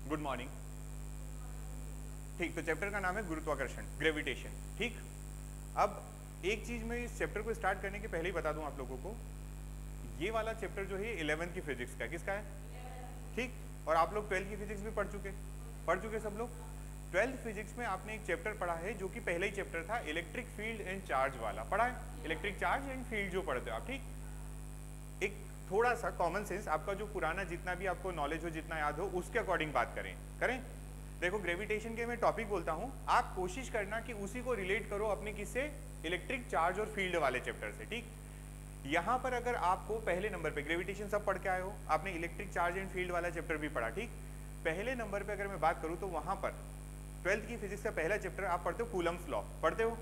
Good morning. ठीक, तो chapter का नाम है गुरुत्वाकर्षण, ग्रेविटेशन। ठीक, अब एक चीज मैं इस चैप्टर को स्टार्ट करने के पहले ही बता दूं आप लोगों को, ये वाला चैप्टर जो है 11th की फिजिक्स का, किसका है? ठीक, और आप लोग 12th की फिजिक्स भी पढ़ चुके सब लोग। 12th फिजिक्स में आपने एक चैप्टर पढ़ा है जो कि पहला ही चैप्टर था, इलेक्ट्रिक फील्ड एंड चार्ज वाला पढ़ा है, इलेक्ट्रिक चार्ज एंड फील्ड जो पढ़ते हो आप। ठीक, एक थोड़ा सा कॉमन सेंस, आपका जो पुराना जितना भी आपको नॉलेज हो, जितना याद हो, उसके अकॉर्डिंग बात करें। देखो, ग्रेविटेशन के मैं टॉपिक बोलता हूं, आप कोशिश करना कि उसी को रिलेट करो अपने किससे, इलेक्ट्रिक चार्ज और फील्ड वाले चैप्टर से। ठीक, यहां पर अगर आपको पहले नंबर पे ग्रेविटेशन सब पढ़ के आए हो, आपने इलेक्ट्रिक चार्ज एंड फील्ड वाला चैप्टर भी पढ़ा। ठीक, पहले नंबर पे अगर मैं बात करूं तो वहां पर 12th की फिजिक्स का पहला चैप्टर आप पढ़ते हो, कूलम्स लॉ पढ़ते हो,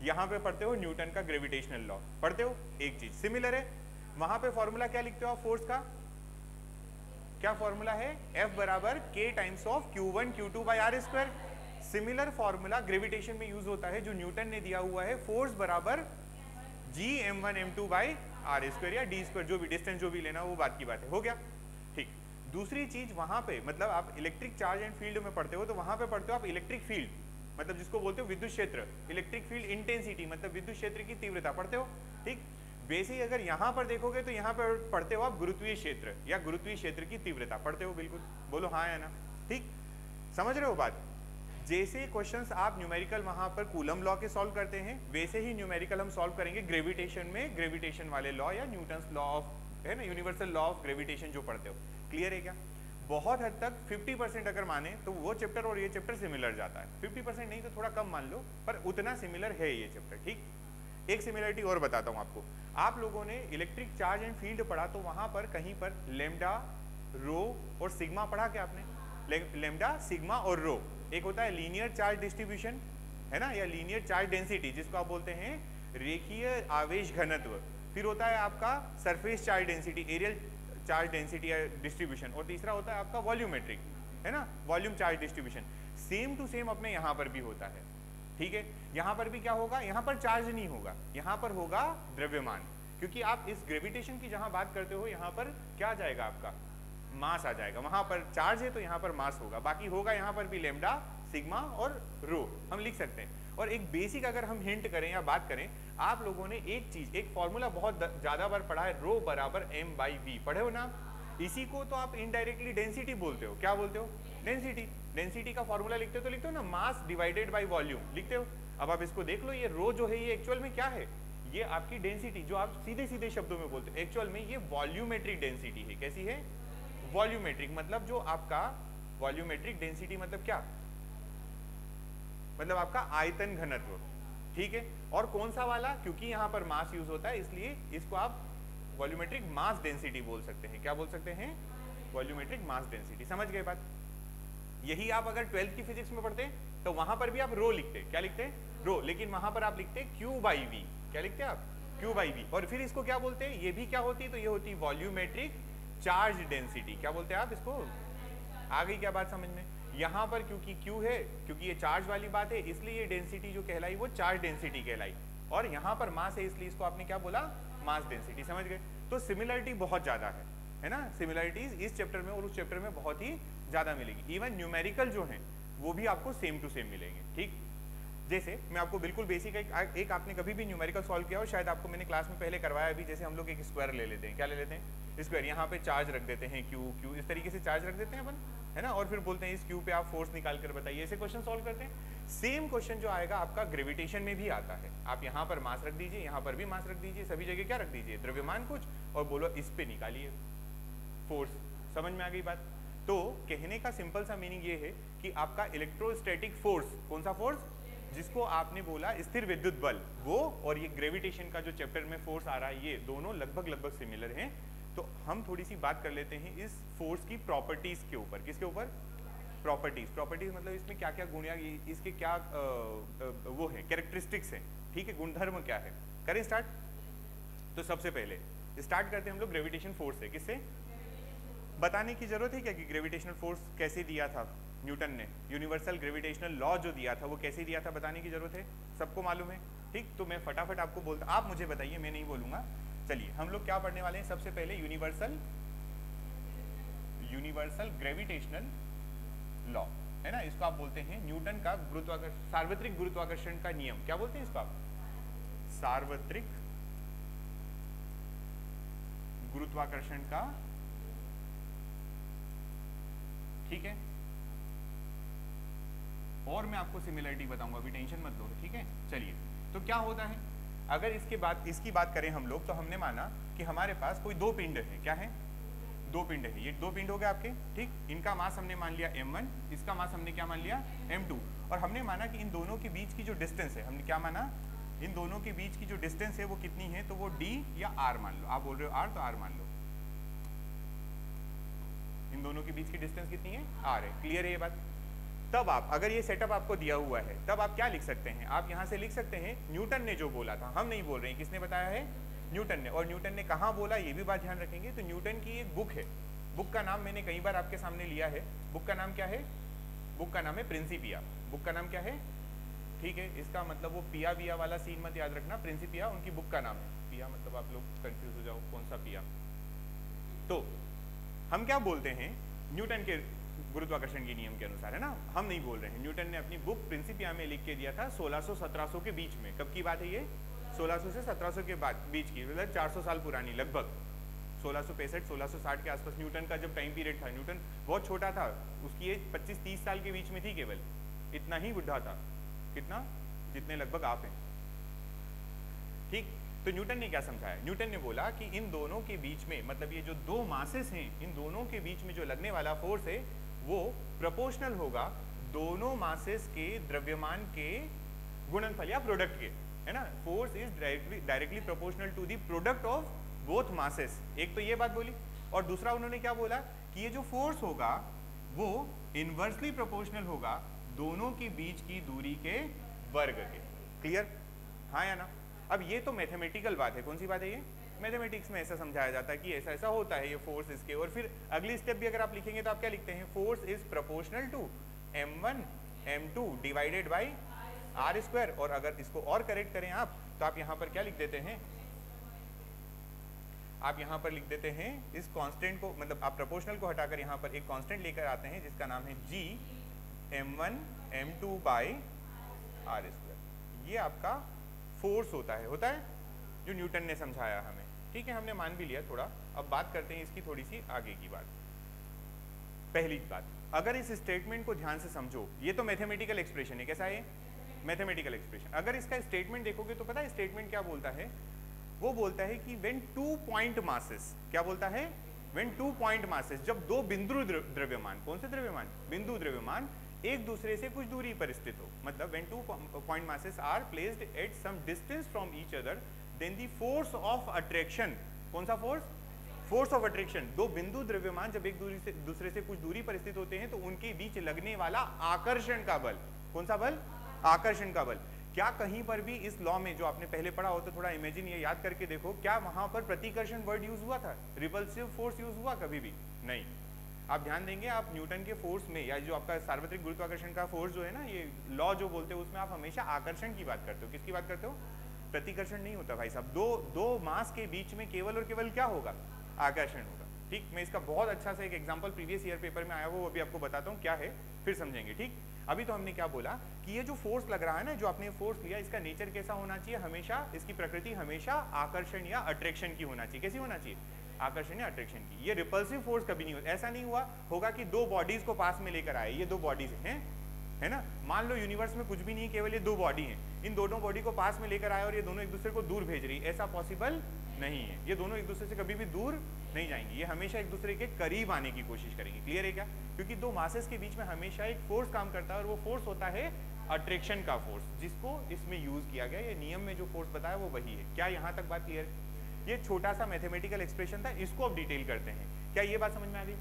यहां पे पढ़ते हो न्यूटन का ग्रेविटेशनल लॉ पढ़ते हो। एक चीज सिमिलर है, वहां पे फॉर्मूला क्या लिखते हो आप फोर्स का? क्या फॉर्मूला है? F बराबर K times of Q1 Q2 by r square. Similar formula gravitation में यूज होता है, जो न्यूटन ने दिया हुआ है, फोर्स बराबर G m1 m2 by r square या डी स्क्वायर, जो भी डिस्टेंस जो भी लेना वो बात की बात है। हो गया? ठीक, दूसरी चीज वहां पे, मतलब आप इलेक्ट्रिक चार्ज एंड फील्ड में पढ़ते हो, तो वहां पे पढ़ते हो आप इलेक्ट्रिक फील्ड, मतलब जिसको बोलते हो विद्युत क्षेत्र, इलेक्ट्रिक फील्ड इंटेंसिटी मतलब विद्युत क्षेत्र की तीव्रता पढ़ते हो। ठीक, वैसे ही अगर यहाँ पर देखोगे तो यहाँ पर पढ़ते हो आप गुरुत्वीय क्षेत्र या गुरुत्वीय क्षेत्र की तीव्रता पढ़ते हो। बिल्कुल बोलो हाँ या ना। ठीक, समझ रहे हो बात? जैसे क्वेश्चंस आप न्यूमेरिकल वहां पर कूलम लॉ के सॉल्व करते हैं, वैसे ही न्यूमेरिकल हम सॉल्व करेंगे ग्रेविटेशन में, ग्रेविटेशन वाले लॉ या न्यूटन्स लॉ ऑफ, है ना, यूनिवर्सल लॉ ऑफ ग्रेविटेशन जो पढ़ते हो। क्लियर है क्या? बहुत हद तक 50% अगर माने तो वो चैप्टर और ये चैप्टर सिमिलर जाता है। 50% नहीं तो थोड़ा कम मान लो, पर उतना सिमिलर है ये चैप्टर। ठीक, एक सिमिलरिटी और बताता हूं आपको। आप लोगों ने इलेक्ट्रिक चार्ज एंड फील्ड पढ़ा, तो वहां पर कहीं पर लेमडा, रो और सिग्मा पढ़ा क्या आपने? लेमडा, सिग्मा और रो। एक होता है लीनियर चार्ज डिस्ट्रीब्यूशन, है ना, या लीनियर चार्ज डेंसिटी, जिसको आप बोलते हैं रेखीय आवेश घनत्व। फिर होता है आपका surface charge density, areal charge density या डिस्ट्रीब्यूशन। और तीसरा होता है आपका वॉल्यूमेट्रिक, है ना, volume charge distribution. Same to same अपने यहाँ पर भी होता है। ठीक है, यहाँ पर भी क्या होगा? यहाँ पर चार्ज नहीं होगा, यहाँ पर होगा द्रव्यमान, क्योंकि आप इस ग्रेविटेशन की जहां बात करते हो, यहाँ पर क्या आ जाएगा आपका? मास आ जाएगा। वहां पर चार्ज है तो यहाँ पर मास होगा, बाकी होगा यहाँ पर भी लेमडा, सिग्मा और रो, हम लिख सकते हैं। और एक बेसिक अगर हम हिंट करें या बात करें, आप लोगों ने एक चीज, एक फॉर्मूला बहुत ज्यादा बार पढ़ा है, रो बराबर m बाई वी, पढ़े हो ना? इसी को तो आप इनडायरेक्टली डेंसिटी बोलते हो। क्या बोलते हो? डेंसिटी। डेंसिटी का फॉर्मूला लिखते हो तो लिखते हो ना मास डिवाइडेड बाय वॉल्यूम, लिखते हो। अब आप इसको देख लो, ये रो जो है ये एक्चुअल में क्या है? ये आपकी डेंसिटी, जो आप सीधे सीधे शब्दों में बोलते हो, एक्चुअल में ये वॉल्यूमेट्रिक डेंसिटी है। कैसी है? वॉल्यूमेट्रिक, मतलब जो आपका वॉल्यूमेट्रिक डेंसिटी मतलब क्या? मतलब आपका आयतन घनत्व। ठीक है, और कौन सा वाला? क्योंकि यहाँ पर मास यूज होता है, इसलिए इसको आप वॉल्यूमेट्रिक मास डेंसिटी बोल सकते हैं। क्या बोल सकते हैं? Volumetric mass density. समझ गए बात? यही आप अगर 12th की फिजिक्स में पढ़ते तो वहां पर भी आप रो लिखते। क्या लिखते? रो। लेकिन वहां पर आप लिखते Q बाई वी। क्या लिखते आप? Q by v. और फिर इसको क्या बोलते हैं? ये भी क्या होती है? तो ये होती है वॉल्यूमेट्रिक चार्ज डेंसिटी। क्या बोलते हैं आप इसको? आ गई क्या बात समझ में? यहाँ पर क्योंकि Q है, क्योंकि ये चार्ज वाली बात है, इसलिए ये डेंसिटी जो कहलाई वो चार्ज डेंसिटी कहलाई। और यहाँ पर मास है, इसलिए इसको आपने क्या बोला? Mass density. समझ गए? तो सिमिलरिटी बहुत ज्यादा है ना? सिमिलरिटीज इस चैप्टर में और उस चैप्टर में बहुत ही ज्यादा मिलेगी। इवन न्यूमेरिकल जो है वो भी आपको सेम टू सेम मिलेंगे। ठीक, जैसे मैं आपको बिल्कुल बेसिक एक आपने कभी भी न्यूमेरिकल सॉल्व किया हो, शायद आपको मैंने क्लास में पहले करवाया भी। जैसे हम लोग एक स्क्वायर ले लेते हैं। क्या ले लेते हैं? स्क्वायर। यहाँ पे चार्ज रख देते हैं Q, इस तरीके से चार्ज रख देते हैं अपन, है ना, और फिर बोलते हैं इस Q पे आप फोर्स निकाल कर बताइए। ऐसे क्वेश्चन सॉल्व करते हैं। सेम क्वेश्चन जो आएगा आपका ग्रेविटेशन में भी आता है। आप यहाँ पर मास रख दीजिए, यहाँ पर भी मास रख दीजिए, सभी जगह क्या रख दीजिए? द्रव्यमान कुछ, और बोलो इस पे निकालिए फोर्स। समझ में आ गई बात? तो कहने का सिंपल सा मीनिंग ये है कि आपका इलेक्ट्रोस्टैटिक फोर्स, कौन सा फोर्स? जिसको आपने बोला स्थिर विद्युत बल, वो और ये ग्रेविटेशन का जो चैप्टर में फोर्स आ रहा है, ये दोनों लगभग सिमिलर हैं। तो हम थोड़ी सी बात कर लेते हैं इस फोर्स की प्रॉपर्टीज के ऊपर। किसके ऊपर? प्रॉपर्टीज मतलब इसमें क्या क्या गुण या इसके क्या वो है, कैरेक्टरिस्टिक्स हैं। ठीक है, गुणधर्म क्या है। करें स्टार्ट? तो सबसे पहले स्टार्ट करते हैं हम लोग ग्रेविटेशन फोर्स से। किससे? बताने की जरूरत है क्या कि ग्रेविटेशनल फोर्स कैसे दिया था न्यूटन ने? यूनिवर्सल ग्रेविटेशनल लॉ जो दिया था वो कैसे दिया था, बताने की जरूरत है? सबको मालूम है। ठीक, तो मैं फटाफट आपको बोलता, आप मुझे बताइए, मैं नहीं बोलूंगा। चलिए हम लोग क्या पढ़ने वाले हैं? सबसे पहले यूनिवर्सल ग्रेविटेशनल लॉ, है ना, इसको आप बोलते हैं न्यूटन का गुरुत्वाकर्षण, सार्वत्रिक गुरुत्वाकर्षण का नियम। क्या बोलते हैं इसको आप? सार्वत्रिक गुरुत्वाकर्षण का, ठीक है। और मैं आपको सिमिलरिटी बताऊंगा, अभी टेंशन मत लो, ठीक है। चलिए, तो क्या होता है, अगर इसकी बात करें हम लोग, तो हमने माना कि हमारे पास कोई दो पिंड है। क्या है? दो पिंड है। ये दो पिंड हो गए आपके, ठीक। इनका मास हमने मान लिया m1, इसका मास हमने क्या मान लिया m2, और हमने माना कि इन दोनों के बीच की जो डिस्टेंस है, हमने क्या माना, इन दोनों के बीच की जो डिस्टेंस है वो कितनी है, तो वो d या r मान लो। आप बोल रहे हो r, तो r मान लो। इन दोनों के बीच की डिस्टेंस कितनी है? r है। क्लियर है ये बात? तब आप, अगर ये सेटअप आपको दिया हुआ है, तब आप क्या लिख सकते हैं, आप यहाँ से लिख सकते हैं न्यूटन ने जो बोला था, हम नहीं बोल रहे हैं, किसने बताया है? न्यूटन ने। और न्यूटन ने कहाँ बोला, ये भी बात ध्यान रखेंगे। तो न्यूटन की एक बुक है, बुक का नाम मैंने कई बार आपके सामने लिया है। बुक का नाम क्या है? बुक का नाम है प्रिंसिपिया। बुक का नाम क्या है? ठीक है, इसका मतलब वो पिया विया वाला सीन मत याद रखना, प्रिंसिपिया उनकी बुक का नाम है। पिया मतलब आप लोग कंफ्यूज हो जाओ कौन सा पिया। तो हम क्या बोलते हैं, न्यूटन के गुरुत्वाकर्षण के नियम के अनुसार, है ना, हम नहीं बोल रहे हैं। न्यूटन ने अपनी बुक प्रिंसिपिया में लिख के दिया था 1600-1700 के बीच में। कब की बात है ये? 1600 से 1700 के बीच की, मतलब 400 साल पुरानी लगभग। 1665-1660 के आसपास न्यूटन का जब टाइम पीरियड था। न्यूटन बहुत छोटा था, उसकी एज 25-30 साल के बीच में थी केवल, इतना ही बुढ़ा था। कितना? जितने लगभग आप हैं, ठीक। तो न्यूटन ने क्या समझाया? न्यूटन ने बोला कि इन दोनों के बीच में, मतलब ये जो दो मासेस हैं, इन दोनों के बीच में जो लगने वाला फोर्स है वो प्रोपोर्शनल होगा दोनों मासेस के द्रव्यमान के गुणनफल या प्रोडक्ट के, है ना। Force is directly proportional to the product of both masses. एक तो ये बात बोली, और दूसरा उन्होंने क्या बोला कि ये जो फोर्स होगा वो इनवर्सली प्रोपोर्शनल होगा दोनों के बीच की दूरी के वर्ग के। क्लियर? हाँ या ना? अब ये तो मैथमेटिकल बात है। कौन सी बात है ये? मैथमेटिक्स में ऐसा समझाया जाता है कि ऐसा ऐसा होता है ये फोर्स इसके। और फिर अगली स्टेप भी अगर आप लिखेंगे तो आप क्या लिखते हैं? Force is proportional to m1 m2 divided by r square. और अगर इसको और करेक्ट करें आप, तो आप यहाँ पर क्या लिख देते हैं? आप यहाँ पर लिख देते हैं इस कांस्टेंट को, मतलब आप प्रोपोर्शनल को हटाकर यहाँ पर एक कांस्टेंट लेकर आते हैं जिसका नाम है g m1 m2 by r square. ये आपका फोर्स होता है जो न्यूटन ने समझाया हमें। ठीक है, हमने मान भी लिया थोड़ा। अब बात करते हैं इसकी थोड़ी सी आगे की बात। पहली बात, अगर इस स्टेटमेंट को ध्यान से समझो, ये तो मैथमेटिकल एक्सप्रेशन है। कैसा है? Mathematical expression. अगर इसका स्टेटमेंट देखोगे तो पता है स्टेटमेंट क्या बोलता है? वो बोलता है कि व्हेन 2 पॉइंट मासेस, क्या बोलता है? व्हेन 2 पॉइंट मासेस, जब दो बिंदु द्रव्यमान, कौन से द्रव्यमान? बिंदु द्रव्यमान एक दूसरे से कुछ दूरी पर स्थित हो, मतलब when 2 point masses are placed at some distance from each other, then the force of attraction, कौन सा फोर्स? Force of attraction. दो बिंदु द्रव्यमान जब एक दूसरे से कुछ दूरी पर स्थित होते हैं तो उनके बीच लगने वाला आकर्षण का बल, कौन सा बल? आकर्षण का बल। क्या कहीं पर भी इस लॉ में, जो आपने पहले पढ़ा हो तो थोड़ा इमेजिन ये याद करके देखो, क्या वहां पर प्रतिकर्षण वर्ड यूज हुआ था? रिपल्सिव फोर्स यूज हुआ कभी भी? नहीं। आप ध्यान देंगे, आप न्यूटन के फोर्स में, या जो आपका सार्वत्रिक गुरुत्वाकर्षण का फोर्स जो है ना, ये लॉ जो बोलते हो, उसमें आप हमेशा आकर्षण की बात करते हो। किसकी बात करते हो? प्रतिकर्षण नहीं होता भाई साहब। दो मास के बीच में केवल और केवल क्या होगा? आकर्षण होगा। ठीक, मैं इसका बहुत अच्छा सा एक एग्जांपल प्रीवियस ईयर पेपर में आया वो अभी आपको बताता हूँ क्या है, फिर समझेंगे। ठीक, अभी तो हमने क्या बोला कि ये जो फोर्स लग रहा है ना, जो आपने फोर्स लिया, इसका नेचर कैसा होना चाहिए? हमेशा इसकी प्रकृति हमेशा आकर्षण या अट्रैक्शन की होना चाहिए। कैसी होना चाहिए? आकर्षण या अट्रैक्शन की। ये रिपल्सिव फोर्स कभी नहीं होता। ऐसा नहीं होगा कि दो बॉडीज को पास में लेकर आए, ये दो बॉडीज हैं, है ना। मान लो यूनिवर्स में कुछ भी नहीं है, केवल ये दो बॉडी हैं, इन दोनों बॉडी को पास में लेकर आए और ये दोनों एक दूसरे को दूर भेज रही है, ऐसा पॉसिबल नहीं है। ये दोनों एक दूसरे से कभी भी दूर नहीं जाएंगी, ये हमेशा एक दूसरे के करीब आने की कोशिश करेंगे। क्लियर है क्या? क्योंकि दो मासेस के बीच में हमेशा एक फोर्स काम करता है और वो फोर्स होता है अट्रैक्शन का फोर्स, जिसको इसमें यूज किया गया। ये नियम में जो फोर्स बताया वो वही है। क्या यहाँ तक बात क्लियर है? ये छोटा सा मैथमेटिकल एक्सप्रेशन था, इसको अब डिटेल करते हैं। क्या ये बात समझ में आ गई?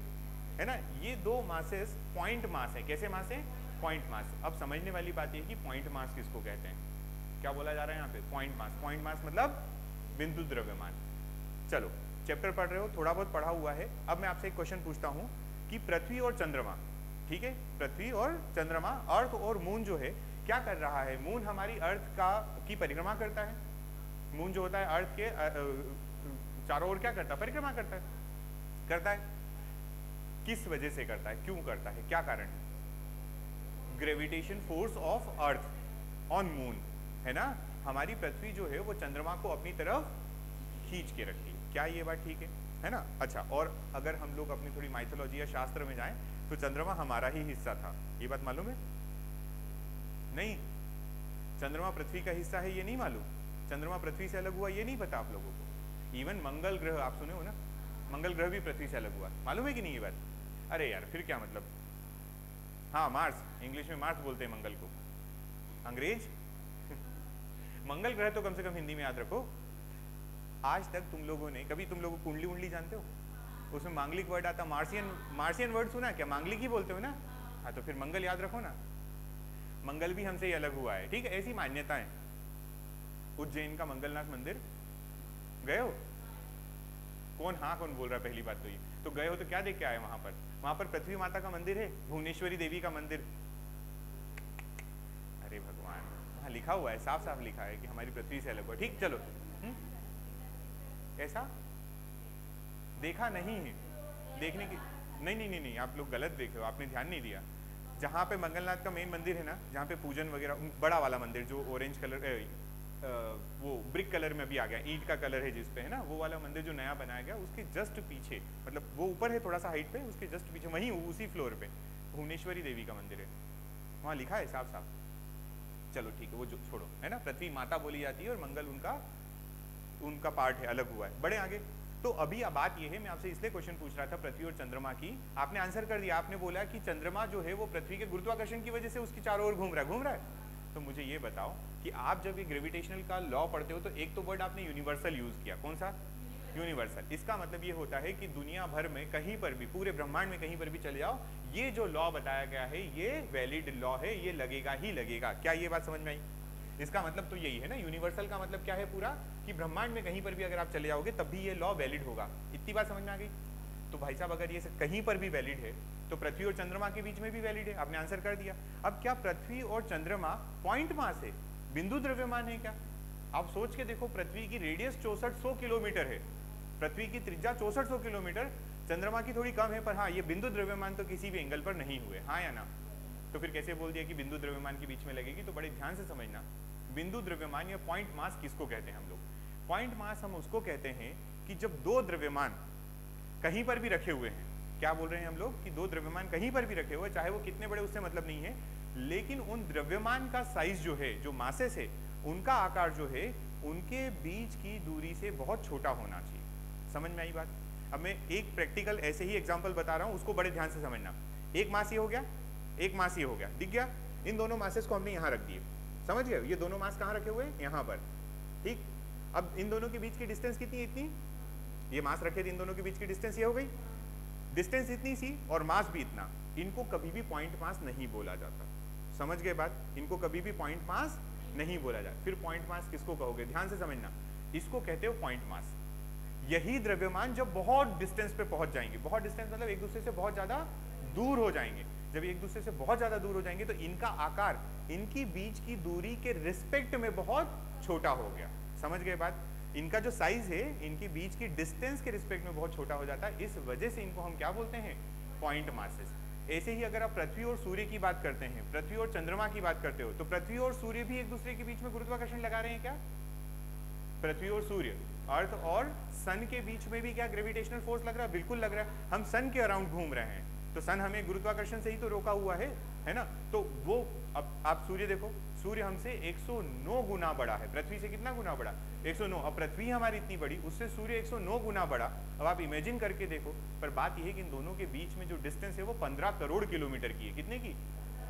है ना। ये दो मासेस पॉइंट मास है। कैसे मास है? Point mass. अब समझने वाली बात ये कि पॉइंट मास किसको कहते हैं? क्या बोला जा रहा है यहाँ पे? Point mass. पॉइंट मास मतलब बिंदु द्रव्यमान। चलो, चैप्टर पढ़ रहे हो, थोड़ा बहुत पढ़ा हुआ है। अब मैं आपसे एक क्वेश्चन पूछता हूँ कि पृथ्वी और चंद्रमा, ठीक है, पृथ्वी और चंद्रमा, अर्थ और मून जो है क्या कर रहा है? मून हमारी अर्थ की परिक्रमा करता है। मून जो होता है अर्थ के चारों ओर क्या करता है? परिक्रमा करता है। किस वजह से करता है? क्यों करता है? क्या कारण है? Gravitation force of earth on moon, है ना। हमारी पृथ्वी जो है वो चंद्रमा को अपनी तरफ खींच के रखती है। क्या ये बात ठीक है ना। अच्छा, और अगर हम लोग अपनी थोड़ी माइथोलॉजी या शास्त्र में जाएं तो चंद्रमा हमारा ही हिस्सा था, ये बात मालूम है? नहीं, चंद्रमा पृथ्वी का हिस्सा है ये नहीं मालूम। चंद्रमा पृथ्वी से अलग हुआ ये नहीं पता आप लोगों को। इवन मंगल ग्रह, आप सुने हो ना, मंगल ग्रह भी पृथ्वी से अलग हुआ, मालूम है कि नहीं ये बात? अरे यार फिर क्या मतलब। हाँ, मार्स, इंग्लिश में मार्स बोलते हैं मंगल को, अंग्रेज मंगल ग्रह तो कम से कम हिंदी में याद रखो। आज तक तुम लोगों ने कभी, तुम लोग कुंडली उंडली जानते हो, उसमें मांगलिक वर्ड आता, मार्सियन वर्ड सुना क्या? मांगलिक ही बोलते हो ना। हाँ, तो फिर मंगल याद रखो ना, मंगल भी हमसे ही अलग हुआ है, ठीक है। ऐसी मान्यताएं। उज्जैन का मंगलनाथ मंदिर गए हो? कौन हाँ कौन बोल रहा है? पहली बात तो ये तो गए हो तो क्या देख के आए वहां पर? वहां पर पृथ्वी माता का मंदिर है, भुवनेश्वरी देवी का मंदिर। अरे भगवान, वहां लिखा हुआ है, साफ साफ लिखा है कि हमारी पृथ्वी से अलग हुआ। ठीक, चलो। ऐसा देखा नहीं है, देखने की नहीं नहीं नहीं नहीं, आप लोग गलत देखे हो, आपने ध्यान नहीं दिया। जहाँ पे मंगलनाथ का मेन मंदिर है ना, जहाँ पे पूजन वगैरह, बड़ा वाला मंदिर जो ऑरेंज कलर वो ब्रिक कलर में भी आ गया, ईंट का कलर है जिसपे, है ना, वो वाला मंदिर जो नया बनाया गया, उसके जस्ट पीछे, मतलब वो ऊपर है थोड़ा सा हाइट पे, उसके जस्ट पीछे वहीं उसी फ्लोर पे भुवनेश्वरी देवी का मंदिर है। वहाँ लिखा है साफ साफ। चलो ठीक है, वो जो छोड़ो, है ना। पृथ्वी माता बोली जाती है और मंगल उनका पार्ट है, अलग हुआ है। बड़े आगे तो अभी अब बात ये है, मैं आपसे इसलिए क्वेश्चन पूछ रहा था पृथ्वी और चंद्रमा की, आपने आंसर कर दिया। आपने बोला कि चंद्रमा जो है वो पृथ्वी के गुरुत्वाकर्षण की वजह से उसकी चारों ओर घूम रहा है। तो मुझे ये बताओ कि आप जब ये ग्रेविटेशनल का लॉ पढ़ते हो तो एक तो वर्ड आपने यूनिवर्सल यूज किया, कौन सा? यूनिवर्सल। इसका मतलब ये होता है कि दुनिया भर में कहीं पर भी, पूरे ब्रह्मांड में कहीं पर भी चले जाओ, ये जो लॉ बताया गया है ये वैलिड लॉ है, ये लगेगा ही लगेगा। क्या ये बात समझ में आई? इसका मतलब तो यही है ना, यूनिवर्सल का मतलब क्या है पूरा, कि ब्रह्मांड में कहीं पर भी अगर आप चले जाओगे तब भी ये लॉ वैलिड होगा। इतनी बात समझ में आ गई? तो भाई साहब अगर ये कहीं पर भी वैलिड है तो पृथ्वी और चंद्रमा के बीच में भी वैलिड है। आपने आंसर कर दिया। अब क्या पृथ्वी और चंद्रमा पॉइंट मास है, बिंदु द्रव्यमान है क्या? आप सोच के देखो, पृथ्वी की रेडियस 6400 किलोमीटर है, पृथ्वी की त्रिज्या 6400 किलोमीटर, चंद्रमा की थोड़ी कम है, पर हाँ ये बिंदु द्रव्यमान तो किसी भी एंगल पर नहीं हुए, हाँ या ना? तो फिर कैसे बोल दिया कि बिंदु द्रव्यमान के बीच में लगेगी? तो बड़े ध्यान से समझना, बिंदु द्रव्यमान या पॉइंट मास किसको कहते हैं हम लोग? पॉइंट मास हम उसको कहते हैं कि जब दो द्रव्यमान कहीं पर भी रखे हुए हैं, क्या बोल रहे हैं हम लोग कि दो द्रव्यमान कहीं पर भी रखे हुए, चाहे वो कितने बड़े उससे मतलब नहीं है, लेकिन उन द्रव्यमान का साइज जो है, जो मासेस है, उनका आकार जो है, उनके बीच की दूरी से बहुत छोटा होना चाहिए। समझ में आई बात? अब मैं एक प्रैक्टिकल ऐसे ही एग्जांपल बता रहा हूं, उसको बड़े ध्यान से समझना। एक मास ये हो गया, एक मास ये हो गया, दिख गया? इन दोनों मासेस को हमने यहाँ रख दिए, समझ गए? ये दोनों मास कहाँ रखे हुए हैं? यहाँ पर, ठीक। अब इन दोनों के बीच की डिस्टेंस कितनी है? इतनी। ये मास रखे थे, इन दोनों के बीच की डिस्टेंस ये हो गई, डिस्टेंस इतनी सी और मास भी इतना। इनको कभी भी पॉइंट मास नहीं बोला जाता, समझ गए बात? इनको कभी भी पॉइंट मास नहीं बोला जाता। फिर पॉइंट मास किसको कहोगे? ध्यान से समझना, इसको कहते हो पॉइंट मास। यही द्रव्यमान जब बहुत डिस्टेंस पे पहुंच जाएंगे, बहुत डिस्टेंस मतलब एक दूसरे से बहुत ज्यादा दूर हो जाएंगे, जब एक दूसरे से बहुत ज्यादा दूर हो जाएंगे तो इनका आकार इनकी बीच की दूरी के रिस्पेक्ट में बहुत छोटा हो गया। समझ गए बात? इनका जो साइज है इनकी बीच की डिस्टेंस के रिस्पेक्ट में बहुत छोटा हो जाता है, इस वजह से इनको हम क्या बोलते हैं? Point masses. ऐसे ही अगर आप पृथ्वी और सूर्य की बात करते हैं, पृथ्वी और चंद्रमा की बात करते हो, तो पृथ्वी और सूर्य भी एक दूसरे के बीच में गुरुत्वाकर्षण लगा रहे हैं क्या? पृथ्वी और सूर्य, अर्थ और सन के बीच में भी क्या ग्रेविटेशनल फोर्स लग रहा है? बिल्कुल लग रहा है। हम सन के अराउंड घूम रहे हैं तो सन हमें गुरुत्वाकर्षण से ही तो रोका हुआ है ना? तो वो अब आप सूर्य देखो, सूर्य हमसे 109 गुना बड़ा है, पृथ्वी से कितना गुना बड़ा? 109। अब पृथ्वी हमारी इतनी बड़ी, उससे सूर्य 109 गुना बड़ा। अब आप इमेजिन करके देखो। पर बात यह है कि इन दोनों के बीच में जो डिस्टेंस है वो 15 करोड़ किलोमीटर की है। कितने की?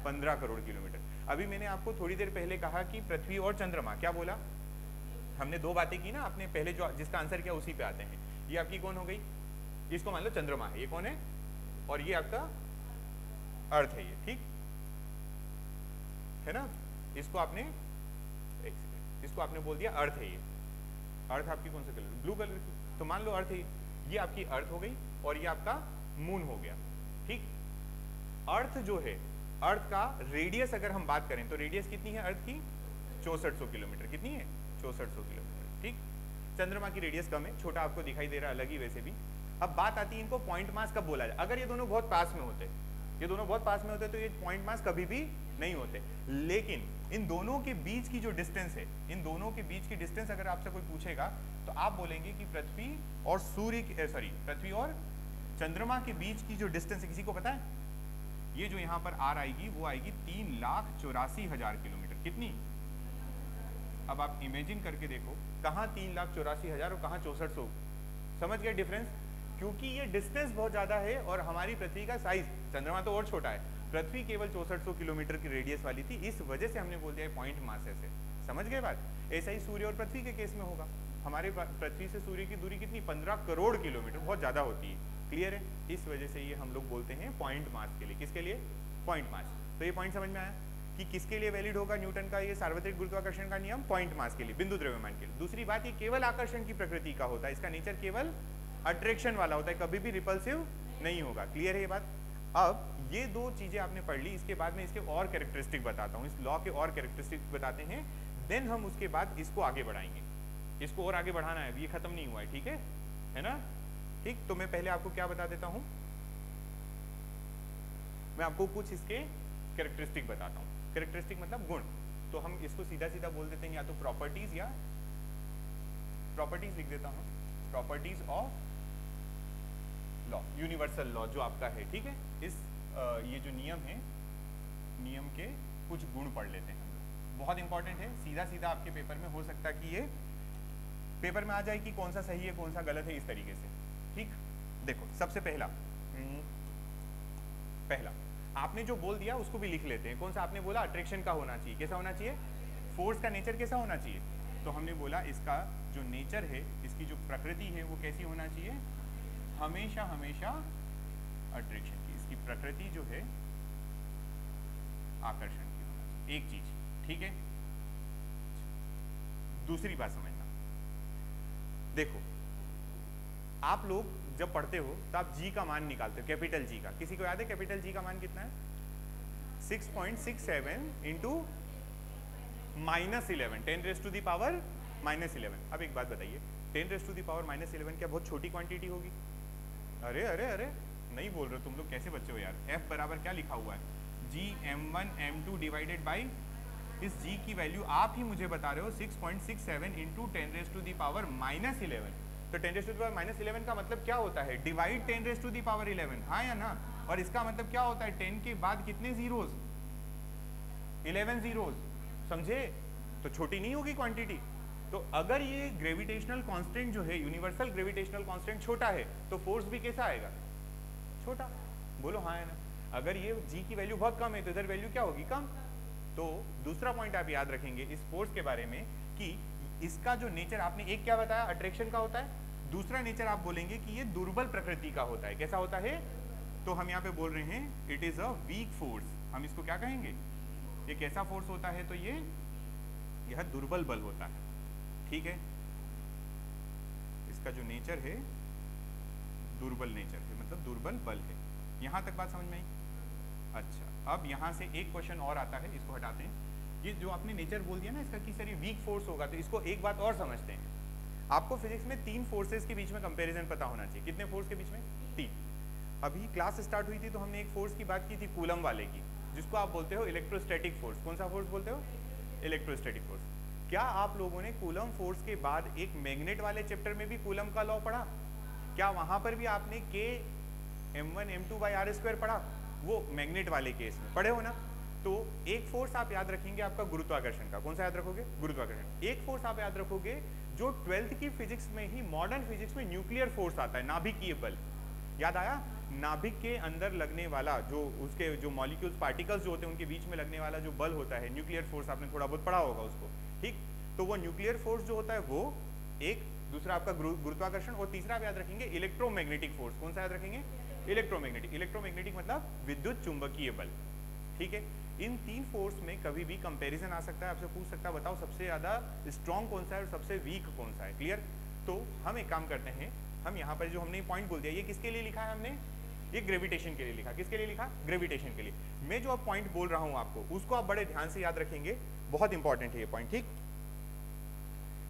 15 करोड़ किलोमीटर। अभी मैंने आपको थोड़ी देर पहले कहा कि पृथ्वी और चंद्रमा, क्या बोला हमने? दो बातें की ना आपने पहले, जो जिसका आंसर किया उसी पे आते हैं। ये आपकी कौन हो गई? इसको मान लो चंद्रमा है, ये कौन है? और ये आपका अर्थ है, ये ठीक है ना? इसको आपने इसको आपने बोल दिया अर्थ है। ये अर्थ आपकी कौन सा कलर? ब्लू कलर की। तो मान लो अर्थ है, ये आपकी अर्थ हो गई और ये आपका मून हो गया, ठीक। अर्थ जो है, अर्थ का रेडियस अगर हम बात करें तो रेडियस कितनी है अर्थ की? 6400 किलोमीटर। कितनी है? 6400 किलोमीटर, ठीक। चंद्रमा की रेडियस कम है, छोटा आपको दिखाई दे रहा है अलग ही वैसे भी। अब बात आती है इनको पॉइंट मास कब बोला जाए? अगर ये दोनों बहुत पास में होते, ये दोनों बहुत पास में होते तो ये पॉइंट मास कभी भी नहीं होते। लेकिन इन दोनों के बीच की जो डिस्टेंस है, इन दोनों के बीच की डिस्टेंस अगर आपसे कोई पूछेगा तो आप बोलेंगे कि पृथ्वी और पृथ्वी और चंद्रमा के बीच की जो डिस्टेंस है, किसी को पता है? ये जो यहाँ पर आर आएगी वो आएगी 3,84,000 किलोमीटर। कितनी? अब आप इमेजिन करके देखो, कहाँ 3,84,000 और कहाँ 6400। समझ गए डिफरेंस? क्योंकि ये डिस्टेंस बहुत ज़्यादा है और हमारी पृथ्वी का साइज, चंद्रमा तो और छोटा है, पृथ्वी केवल 6400 किलोमीटर की रेडियस वाली थी, इस वजह से हमने बोल दिया पॉइंट मास ऐसे। समझ गए बात? ऐसा ही सूर्य और पृथ्वी के केस में होगा। हमारे पृथ्वी से सूर्य की दूरी कितनी? 15 करोड़ किलोमीटर, बहुत ज़्यादा होती है। क्लियर है? इस वजह से ये हम लोग बोलते हैं पॉइंट मास के लिए। किसके लिए? Point mass. तो ये पॉइंट समझ में आया कि किसके लिए वैलिड होगा न्यूटन का ये सार्वत्रिक गुरुत्वाकर्षण का नियम? पॉइंट मास के लिए, बिंदु द्रव्यमान के लिए। दूसरी बात, ये केवल आकर्षण की प्रकृति का होता है, इसका नेचर केवल अट्रैक्शन वाला होता है, कभी भी रिपल्सिव नहीं होगा। क्लियर है ये बात? अब ये दो चीजें आपने पढ़ ली, इसके बाद में इसके और कैरेक्टरिस्टिक बताता हूँ, इस लॉ के और कैरेक्टरिस्टिक बताते हैं, देन हम उसके बाद इसको आगे बढ़ाएंगे। इसको और आगे बढ़ाना है, ये खत्म नहीं हुआ है, ठीक है ना? ठीक, तो मैं पहले आपको क्या बता देता हूँ, मैं आपको कुछ इसके कैरेक्टरिस्टिक बताता हूँ। कैरेक्टरिस्टिक मतलब गुण, तो हम इसको सीधा सीधा बोल देते हैं या तो प्रॉपर्टीज या प्रॉपर्टीज लिख देता हूँ, properties of law, universal law जो आपका है, ठीक है? इस ये जो नियम है, नियम के कुछ गुण पढ़ लेते हैं हम लोग। बहुत इंपॉर्टेंट है, सीधा सीधा आपके पेपर में हो सकता है कि ये पेपर में आ जाए कि कौन सा सही है कौन सा गलत है, इस तरीके से। ठीक, देखो सबसे पहला आपने जो बोल दिया उसको भी लिख लेते हैं। कौन सा आपने बोला? अट्रैक्शन का होना चाहिए। कैसा होना चाहिए? फोर्स का नेचर कैसा होना चाहिए? तो हमने बोला इसका जो नेचर है, इसकी जो प्रकृति है वो कैसी होना चाहिए? हमेशा हमेशा अट्रैक्शन की, इसकी प्रकृति जो है आकर्षण की होना चाहिए। एक चीज, ठीक है? दूसरी बात समझना, देखो आप लोग जब पढ़ते हो तो आप जी का मान निकालते हो, कैपिटल जी का। किसी को याद है कैपिटल जी का मान कितना है? 6.67 इंटू -11, 10⁻⁻11। अब एक बात बताइए, 10⁻⁻11 क्या बहुत छोटी क्वांटिटी होगी? अरे अरे अरे नहीं बोल रहे तुम लोग, कैसे बच्चे हो यार? F बराबर क्या लिखा हुआ है? Gm1 m2 डिवाइडेड बाई, इस g की वैल्यू आप ही मुझे बता रहे हो 6.67 इंटू 10⁻⁻11। तो 10⁻⁻11 का मतलब क्या होता है? डिवाइड 10⁻11, हाँ या ना? और इसका मतलब क्या होता है? 10 के बाद कितने जीरोस? 11 जीरोस। समझे? तो छोटी नहीं होगी क्वांटिटी। तो अगर ये ग्रेविटेशनल कांस्टेंट जो है, यूनिवर्सल ग्रेविटेशनल कांस्टेंट छोटा है, तो फोर्स भी कैसा आएगा? छोटा। बोलो हाँ या ना? अगर ये जी की वैल्यू बहुत कम है तो इधर वैल्यू क्या होगी? कम। तो दूसरा पॉइंट आप याद रखेंगे इस फोर्स के बारे में कि इसका जो नेचर आपने एक क्या बताया? अट्रैक्शन का होता है। दूसरा नेचर आप बोलेंगे कि ये दुर्बल प्रकृति का होता है। कैसा होता है? तो हम यहाँ पे बोल रहे हैं it is a weak force. हम इसको क्या कहेंगे? ये कैसा फोर्स होता है? तो यह दुर्बल बल होता है। ठीक है, इसका जो नेचर है दुर्बल नेचर है, मतलब दुर्बल बल है। यहाँ तक बात समझ में आई? अच्छा, अब यहाँ से एक क्वेश्चन और आता है, इसको हटाते हैं। ये जो आपने नेचर बोल दिया ना इसका कि सर ये वीक फोर्स होगा, तो इसको एक बात और समझते हैं। आपको फिजिक्स में 3 फोर्सेस के बीच में कंपैरिजन पता होना चाहिए। कितने फोर्स के बीच में? 3। अभी क्लास स्टार्ट हुई थी तो हमने एक फोर्स की बात की थी, कूलम वाले की, जिसको आप बोलते हो इलेक्ट्रोस्टैटिक फोर्स। कौन सा फोर्स बोलते हो? Electrostatic force. क्या आप लोगों ने कूलम फोर्स के बाद एक मैग्नेट वाले चैप्टर में भी कूलम का लॉ पढ़ा? क्या वहां पर भी आपने K m1 m2/r² पढ़ा? वो मैग्नेट वाले केस में पढ़े हो ना? तो एक फोर्स आप याद रखेंगे आपका गुरुत्वाकर्षण का। कौन सा याद रखोगे? गुरुत्वाकर्षण। एक फोर्स आप याद रखोगे जो 12th की फिजिक्स में ही, मॉडर्न फिजिक्स में न्यूक्लियर फोर्स आता है, नाभिकीय बल। याद आया? नाभिक के अंदर लगने वाला जो उसके जो मॉलिक्यूल्स, पार्टिकल्स जो होते हैं उनके बीच में लगने वाला जो बल होता है, न्यूक्लियर फोर्स, आपने थोड़ा बहुत पढ़ा होगा उसको। ठीक, तो वो न्यूक्लियर फोर्स जो होता है वो एक, दूसरा आपका गुरुत्वाकर्षण, और तीसरा आप याद रखेंगे इलेक्ट्रोमैग्नेटिक फोर्स। कौन सा याद रखेंगे? इलेक्ट्रोमैग्नेटिक। इलेक्ट्रोमैग्नेटिक मतलब विद्युत चुंबकीय बल। ठीक है, इन 3 फोर्स में कभी भी कंपैरिजन आ सकता है, आपसे पूछ सकता है बताओ सबसे ज्यादा स्ट्रॉन्ग कौन सा है और सबसे वीक कौन सा है। क्लियर? तो हम एक काम करते हैं, हम यहाँ पर जो हमने पॉइंट बोल दिया, ये किसके लिए लिखा है हमने? ये ग्रेविटेशन के लिए लिखा। किसके लिए लिखा? ग्रेविटेशन के लिए। मैं जो अब पॉइंट बोल रहा हूँ आपको, उसको आप बड़े ध्यान से याद रखेंगे, बहुत इंपॉर्टेंट है ये पॉइंट। ठीक,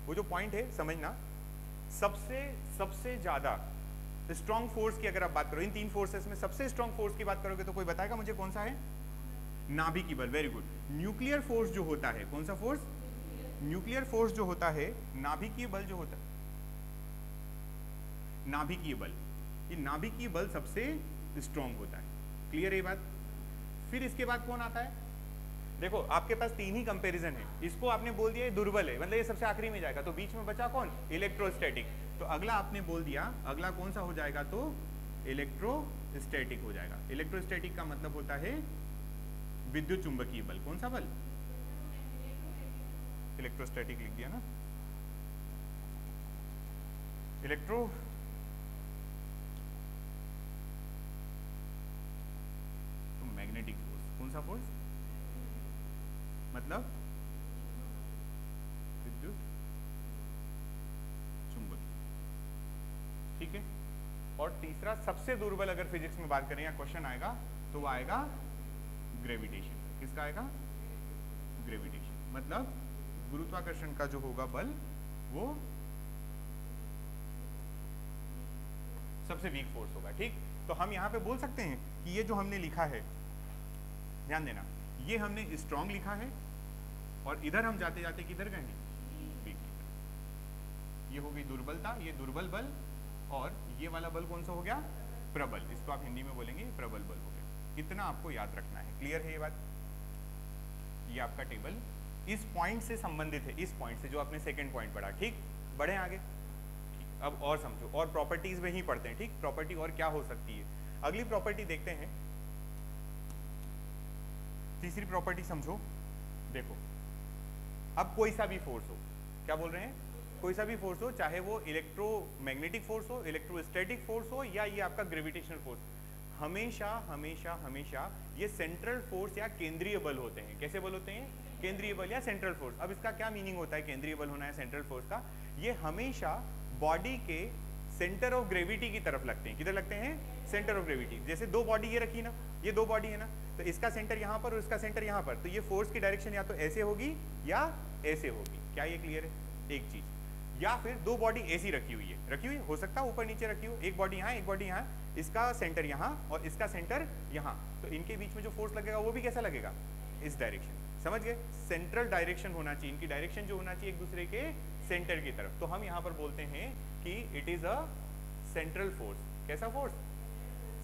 वो जो पॉइंट है समझना, सबसे ज्यादा स्ट्रॉन्ग फोर्स की अगर आप बात करो, इन 3 फोर्सेस में सबसे स्ट्रॉन्ग फोर्स की बात करोगे तो कोई बताएगा मुझे कौन सा है? नाभिकीय बल। Very good. न्यूक्लियर फोर्स जो होता है, कौन सा फोर्स? न्यूक्लियर फोर्स जो होता है, नाभिकीय बल जो होता है, नाभिकीय बल, ये नाभिकीय बल सबसे स्ट्रॉन्ग होता है। क्लियर है ये बात? फिर इसके बाद कौन आता है? देखो आपके पास 3 ही कंपैरिजन है, इसको आपने बोल दिया ये दुर्बल है, मतलब ये सबसे आखिरी में जाएगा, तो बीच में बचा कौन? इलेक्ट्रोस्टैटिक। तो अगला आपने बोल दिया, अगला कौन सा हो जाएगा? तो इलेक्ट्रोस्टैटिक हो जाएगा। इलेक्ट्रोस्टैटिक का मतलब होता है विद्युत चुंबकीय बल। कौन सा बल? इलेक्ट्रोस्टैटिक लिख दिया ना, इलेक्ट्रो तो मैग्नेटिक फोर्स। कौन सा फोर्स? मतलब विद्युत चुंबकीय। ठीक है। और तीसरा सबसे दुर्बल अगर फिजिक्स में बात करें या क्वेश्चन आएगा तो वो आएगा ग्रेविटेशन। किसका आएगा? ग्रेविटेशन। मतलब गुरुत्वाकर्षण का जो होगा बल वो सबसे वीक फोर्स होगा। ठीक। तो हम यहाँ पे बोल सकते हैं कि ये जो हमने लिखा है, ध्यान देना, ये हमने स्ट्रॉन्ग लिखा है और इधर हम जाते जाते किधर गए हैं? वीक। ये हो गई दुर्बलता, ये दुर्बल बल, और ये वाला बल कौन सा हो गया? प्रबल। इसको आप हिंदी में बोलेंगे प्रबल बल हो गया। इतना आपको याद रखना है। क्लियर है ये बात? ये आपका टेबल इस पॉइंट से संबंधित है, इस पॉइंट से जो आपने सेकंड पॉइंट पढ़ा। ठीक। बढ़े आगे। ठीक। अब और समझो, और प्रॉपर्टीज में ही पढ़ते हैं। ठीक। प्रॉपर्टी और क्या हो सकती है? अगली प्रॉपर्टी देखते हैं, तीसरी प्रॉपर्टी समझो। देखो अब कोई सा भी फोर्स हो, क्या बोल रहे हैं? कोई सा भी फोर्स हो, चाहे वो इलेक्ट्रोमैग्नेटिक फोर्स हो, इलेक्ट्रोस्टैटिक फोर्स हो, या ये आपका ग्रेविटेशनल फोर्स, हमेशा हमेशा हमेशा ये सेंट्रल फोर्स या केंद्रीय बल होते हैं। कैसे बल होते हैं? केंद्रीय बल या सेंट्रल फोर्स। अब इसका क्या मीनिंग होता है केंद्रीय बल होना है सेंट्रल फोर्स का? ये हमेशा बॉडी के सेंटर ऑफ ग्रेविटी की तरफ लगते हैं। किधर लगते हैं? Centre of gravity. जैसे दो बॉडी ये रखी ना, ये दो बॉडी है ना, तो इसका सेंटर यहाँ पर और इसका सेंटर यहाँ पर, तो ये फोर्स की डायरेक्शन या तो ऐसे होगी या ऐसे होगी। क्या ये क्लियर है? एक चीज। या फिर दो बॉडी ऐसी रखी हुई है, रखी हुई हो सकता है ऊपर नीचे रखी हो, एक बॉडी यहाँ एक बॉडी यहाँ, इसका सेंटर यहाँ और इसका सेंटर यहाँ, तो इनके बीच में जो फोर्स लगेगा वो भी कैसा लगेगा? इस डायरेक्शन। समझ गए? सेंट्रल डायरेक्शन होना चाहिए, इनकी डायरेक्शन जो होना चाहिए एक दूसरे के सेंटर की तरफ। तो हम यहाँ पर बोलते हैं कि it is a central force. कैसा फोर्स?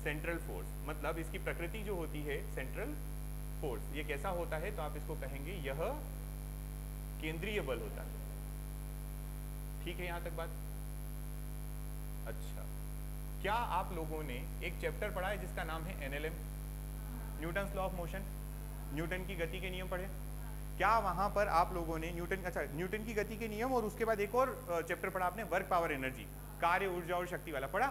Central force. मतलब इसकी प्रकृति जो होती है सेंट्रल फोर्स, ये कैसा होता है? तो आप इसको कहेंगे यह केंद्रीय बल होता है। ठीक है यहाँ तक बात? अच्छा, क्या आप लोगों ने एक चैप्टर पढ़ा है जिसका नाम है NLM, Newton's law of motion, Newton की गति के नियम पढ़े? क्या वहां पर आप लोगों ने न्यूटन की गति के नियम और उसके बाद एक और चैप्टर पढ़ा आपने, वर्क पावर एनर्जी, कार्य ऊर्जा और शक्ति वाला पढ़ा?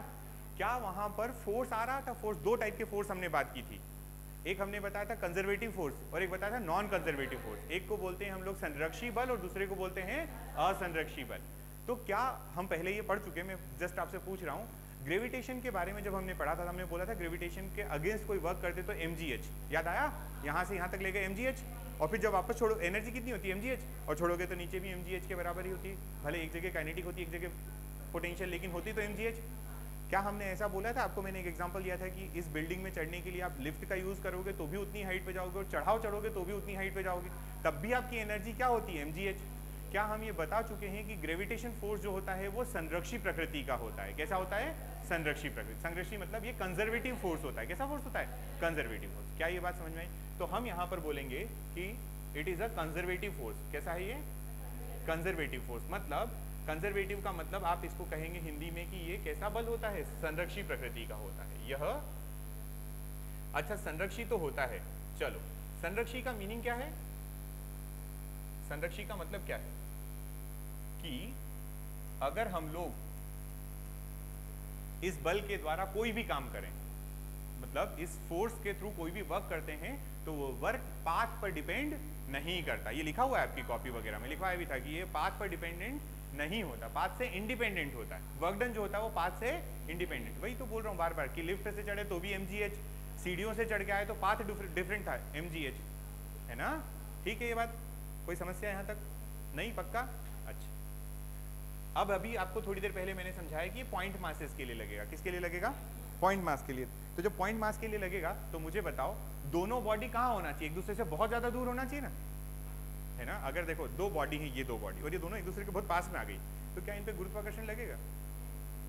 क्या वहां पर फोर्स आ रहा था? फोर्स, दो टाइप के फोर्स हमने बात की थी। एक हमने बताया था कंजर्वेटिव फोर्स और एक बताया था नॉन कंजर्वेटिव फोर्स। एक को बोलते हैं हम लोग संरक्षी बल और दूसरे को बोलते हैं असंरक्षी बल। तो क्या हम पहले ये पढ़ चुके? मैं जस्ट आपसे पूछ रहा हूँ, ग्रेविटेशन के बारे में जब हमने पढ़ा था, हमने बोला था ग्रेविटेशन के अगेंस्ट कोई वर्क करते तो mgh, याद आया? यहाँ से यहाँ तक ले गए mgh, और फिर जब वापस छोड़ो एनर्जी कितनी होती है? mgh, और छोड़ोगे तो नीचे भी mgh के बराबर ही होती है। भले एक जगह काइनेटिक होती है, एक जगह पोटेंशियल, लेकिन होती तो mgh। क्या हमने ऐसा बोला था आपको? मैंने एक एग्जांपल दिया था कि इस बिल्डिंग में चढ़ने के लिए आप लिफ्ट का यूज करोगे तो भी उतनी हाइट पे जाओगे, और चढ़ोगे तो भी उतनी हाइट पे जाओगे, तब भी आपकी एनर्जी क्या होती है? mgh। क्या हम ये बता चुके हैं कि ग्रेविटेशन फोर्स जो होता है वो संरक्षी प्रकृति का होता है? कैसा होता है? संरक्षी प्रकृति। संरक्षी मतलब ये कंजर्वेटिव फोर्स होता है। कैसा फोर्स होता है? Conservative force. क्या ये बात समझ में आई? तो हम यहाँ पर बोलेंगे कि it is a conservative force. कैसा है ये? Conservative force. मतलब कंजर्वेटिव का मतलब आप इसको कहेंगे हिंदी में कि ये कैसा बल होता है? संरक्षी प्रकृति का होता है यह। अच्छा, संरक्षी तो होता है, चलो संरक्षी का मीनिंग क्या है? संरक्षी का मतलब क्या है? कि अगर हम लोग इस बल के द्वारा कोई भी काम करें, मतलब इस फोर्स के थ्रू कोई भी वर्क करते हैं, तो वो वर्क पाथ पर डिपेंड नहीं करता। ये लिखा हुआ है आपकी कॉपी वगैरह में, लिखा भी था कि ये पाथ पर डिपेंडेंट नहीं होता, पाथ से इंडिपेंडेंट होता है। वर्क डन जो होता है वो पाथ से इंडिपेंडेंट। वही तो बोल रहा हूँ बार बार कि लिफ्ट से चढ़े तो भी mgh, सीढ़ियों से चढ़ के आए तो पाथ डिफरेंट था, mgh, है ना? ठीक है ये बात? कोई समस्या यहाँ तक नहीं? पक्का? अच्छा, अब अभी आपको थोड़ी देर पहले मैंने समझाया कि ये पॉइंट मासेस के लिए लगेगा। किसके लिए लगेगा? पॉइंट मास के लिए। तो जब पॉइंट मास के लिए लगेगा तो मुझे बताओ दोनों बॉडी कहाँ होना चाहिए? एक दूसरे से बहुत ज्यादा दूर होना चाहिए ना, है ना? अगर देखो दो बॉडी है, ये दो बॉडी और ये दोनों एक दूसरे के बहुत पास में आ गई, तो क्या इन पे गुरुत्वाकर्षण लगेगा?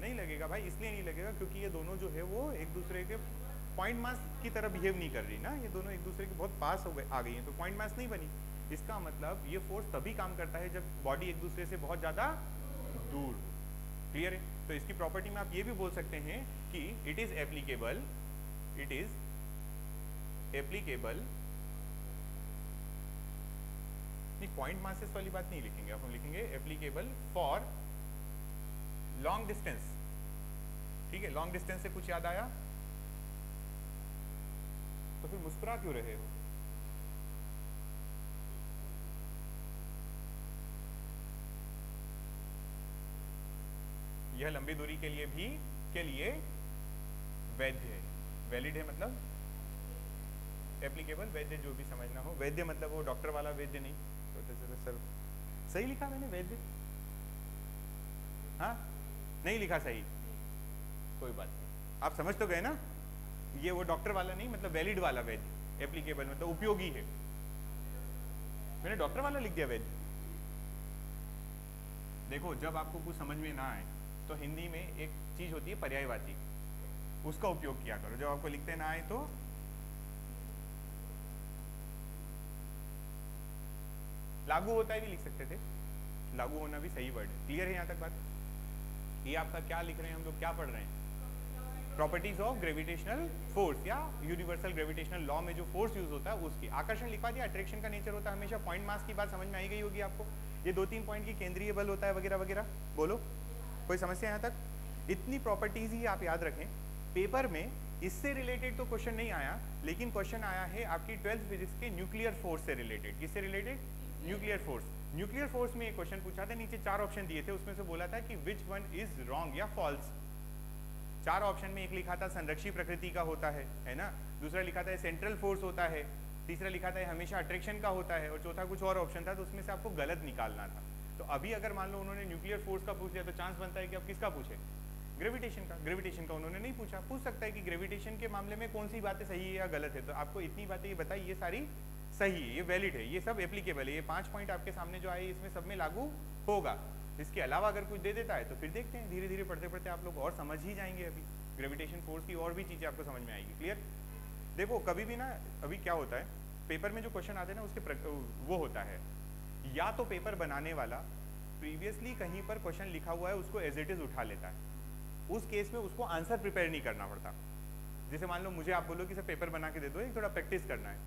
नहीं लगेगा भाई। इसलिए नहीं लगेगा क्योंकि ये दोनों जो है वो एक दूसरे के पॉइंट मास की तरह बिहेव नहीं कर रही ना, ये दोनों एक दूसरे के बहुत पास हो गए, आ गई हैं, तो पॉइंट मास नहीं बनी। इसका मतलब ये फोर्स तभी काम करता है जब बॉडी एक दूसरे से बहुत ज्यादा दूर। क्लियर है? तो इसकी प्रॉपर्टी में आप ये भी बोल सकते हैं कि इट इज एप्लीकेबल नहीं, पॉइंट मासेस वाली बात नहीं लिखेंगे, अब हम लिखेंगे एप्लीकेबल फॉर लॉन्ग डिस्टेंस। ठीक है, लॉन्ग डिस्टेंस से कुछ याद आया? तो फिर मुस्कुरा क्यों रहे हो? यह लंबी दूरी के लिए भी वैध है। वैलिड है मतलब एप्लीकेबल, वैध जो भी समझना हो। वैद्य मतलब वो डॉक्टर वाला वैद्य नहीं। तो सर सही लिखा मैंने वैद्य? हाँ नहीं लिखा सही, कोई बात नहीं, आप समझ तो गए ना। ये वो डॉक्टर वाला नहीं, मतलब वैलिड वाला वैद्य। एप्लीकेबल मतलब उपयोगी है। मैंने डॉक्टर वाला लिख दिया वैद्य। देखो जब आपको कुछ समझ में ना आए तो हिंदी में एक चीज होती है पर्यायवाची, उसका उपयोग किया करो। जब आपको लिखते ना आए तो लागू होता है भी लिख सकते थे, लागू होना भी सही वर्ड है। क्लियर है यहाँ तक बात? ये आपका क्या लिख रहे हैं हम लोग, क्या पढ़ रहे हैं? प्रॉपर्टीज ऑफ ग्रेविटेशनल फोर्स या यूनिवर्सल ग्रेविटेशनल लॉ में जो फोर्स यूज होता है उसकी। आकर्षण लिखवा दिया, अट्रैक्शन का नेचर होता है हमेशा। पॉइंट मास की बात समझ में आई गई होगी आपको। ये 2-3 पॉइंट की केंद्रीय बल होता है वगैरह वगैरह। बोलो कोई समस्या यहाँ तक? इतनी प्रॉपर्टीज ही आप याद रखें। पेपर में इससे रिलेटेड तो क्वेश्चन नहीं आया, लेकिन क्वेश्चन आया है आपकी 12th फिजिक्स के न्यूक्लियर फोर्स से रिलेटेड। किससे related? Nuclear force. Nuclear force में एक क्वेश्चन पूछा था, नीचे 4 ऑप्शन दिए थे, उसमें से बोला था कि विच वन इज रॉन्ग या फॉल्स। 4 ऑप्शन में एक लिखा था संरक्षी प्रकृति का होता है ना, दूसरा लिखा था सेंट्रल फोर्स होता है, तीसरा लिखा था हमेशा अट्रैक्शन का होता है, और चौथा कुछ और ऑप्शन था, तो उसमें से आपको गलत निकालना था। तो अभी अगर मान लो उन्होंने न्यूक्लियर फोर्स का पूछ लिया तो चांस बनता है कि अब किसका पूछे? ग्रेविटेशन का। ग्रेविटेशन का उन्होंने नहीं पूछा। पूछ सकता है कि ग्रेविटेशन के मामले में कौन सी बातें सही है या गलत है। तो आपको इतनी बातें ये बताई, ये सारी सही है, ये वैलिड है, ये सब एप्लीकेबल है। ये 5 पॉइंट आपके सामने जो आए इसमें सब में लागू होगा। इसके अलावा अगर कुछ दे देता है तो फिर देखते हैं, धीरे धीरे पढ़ते पढ़ते आप लोग और समझ ही जाएंगे। अभी ग्रेविटेशन फोर्स की और भी चीजें आपको समझ में आएगी। क्लियर? देखो कभी भी ना, अभी क्या होता है पेपर में जो क्वेश्चन आते हैं ना उसके वो होता है, या तो पेपर बनाने वाला प्रीवियसली कहीं पर क्वेश्चन लिखा हुआ है उसको एज इट इज उठा लेता है, उस केस में उसको आंसर प्रिपेयर नहीं करना पड़ता। जैसे मान लो मुझे आप बोलो कि सर पेपर बना के दे दो, एक थोड़ा प्रैक्टिस करना है,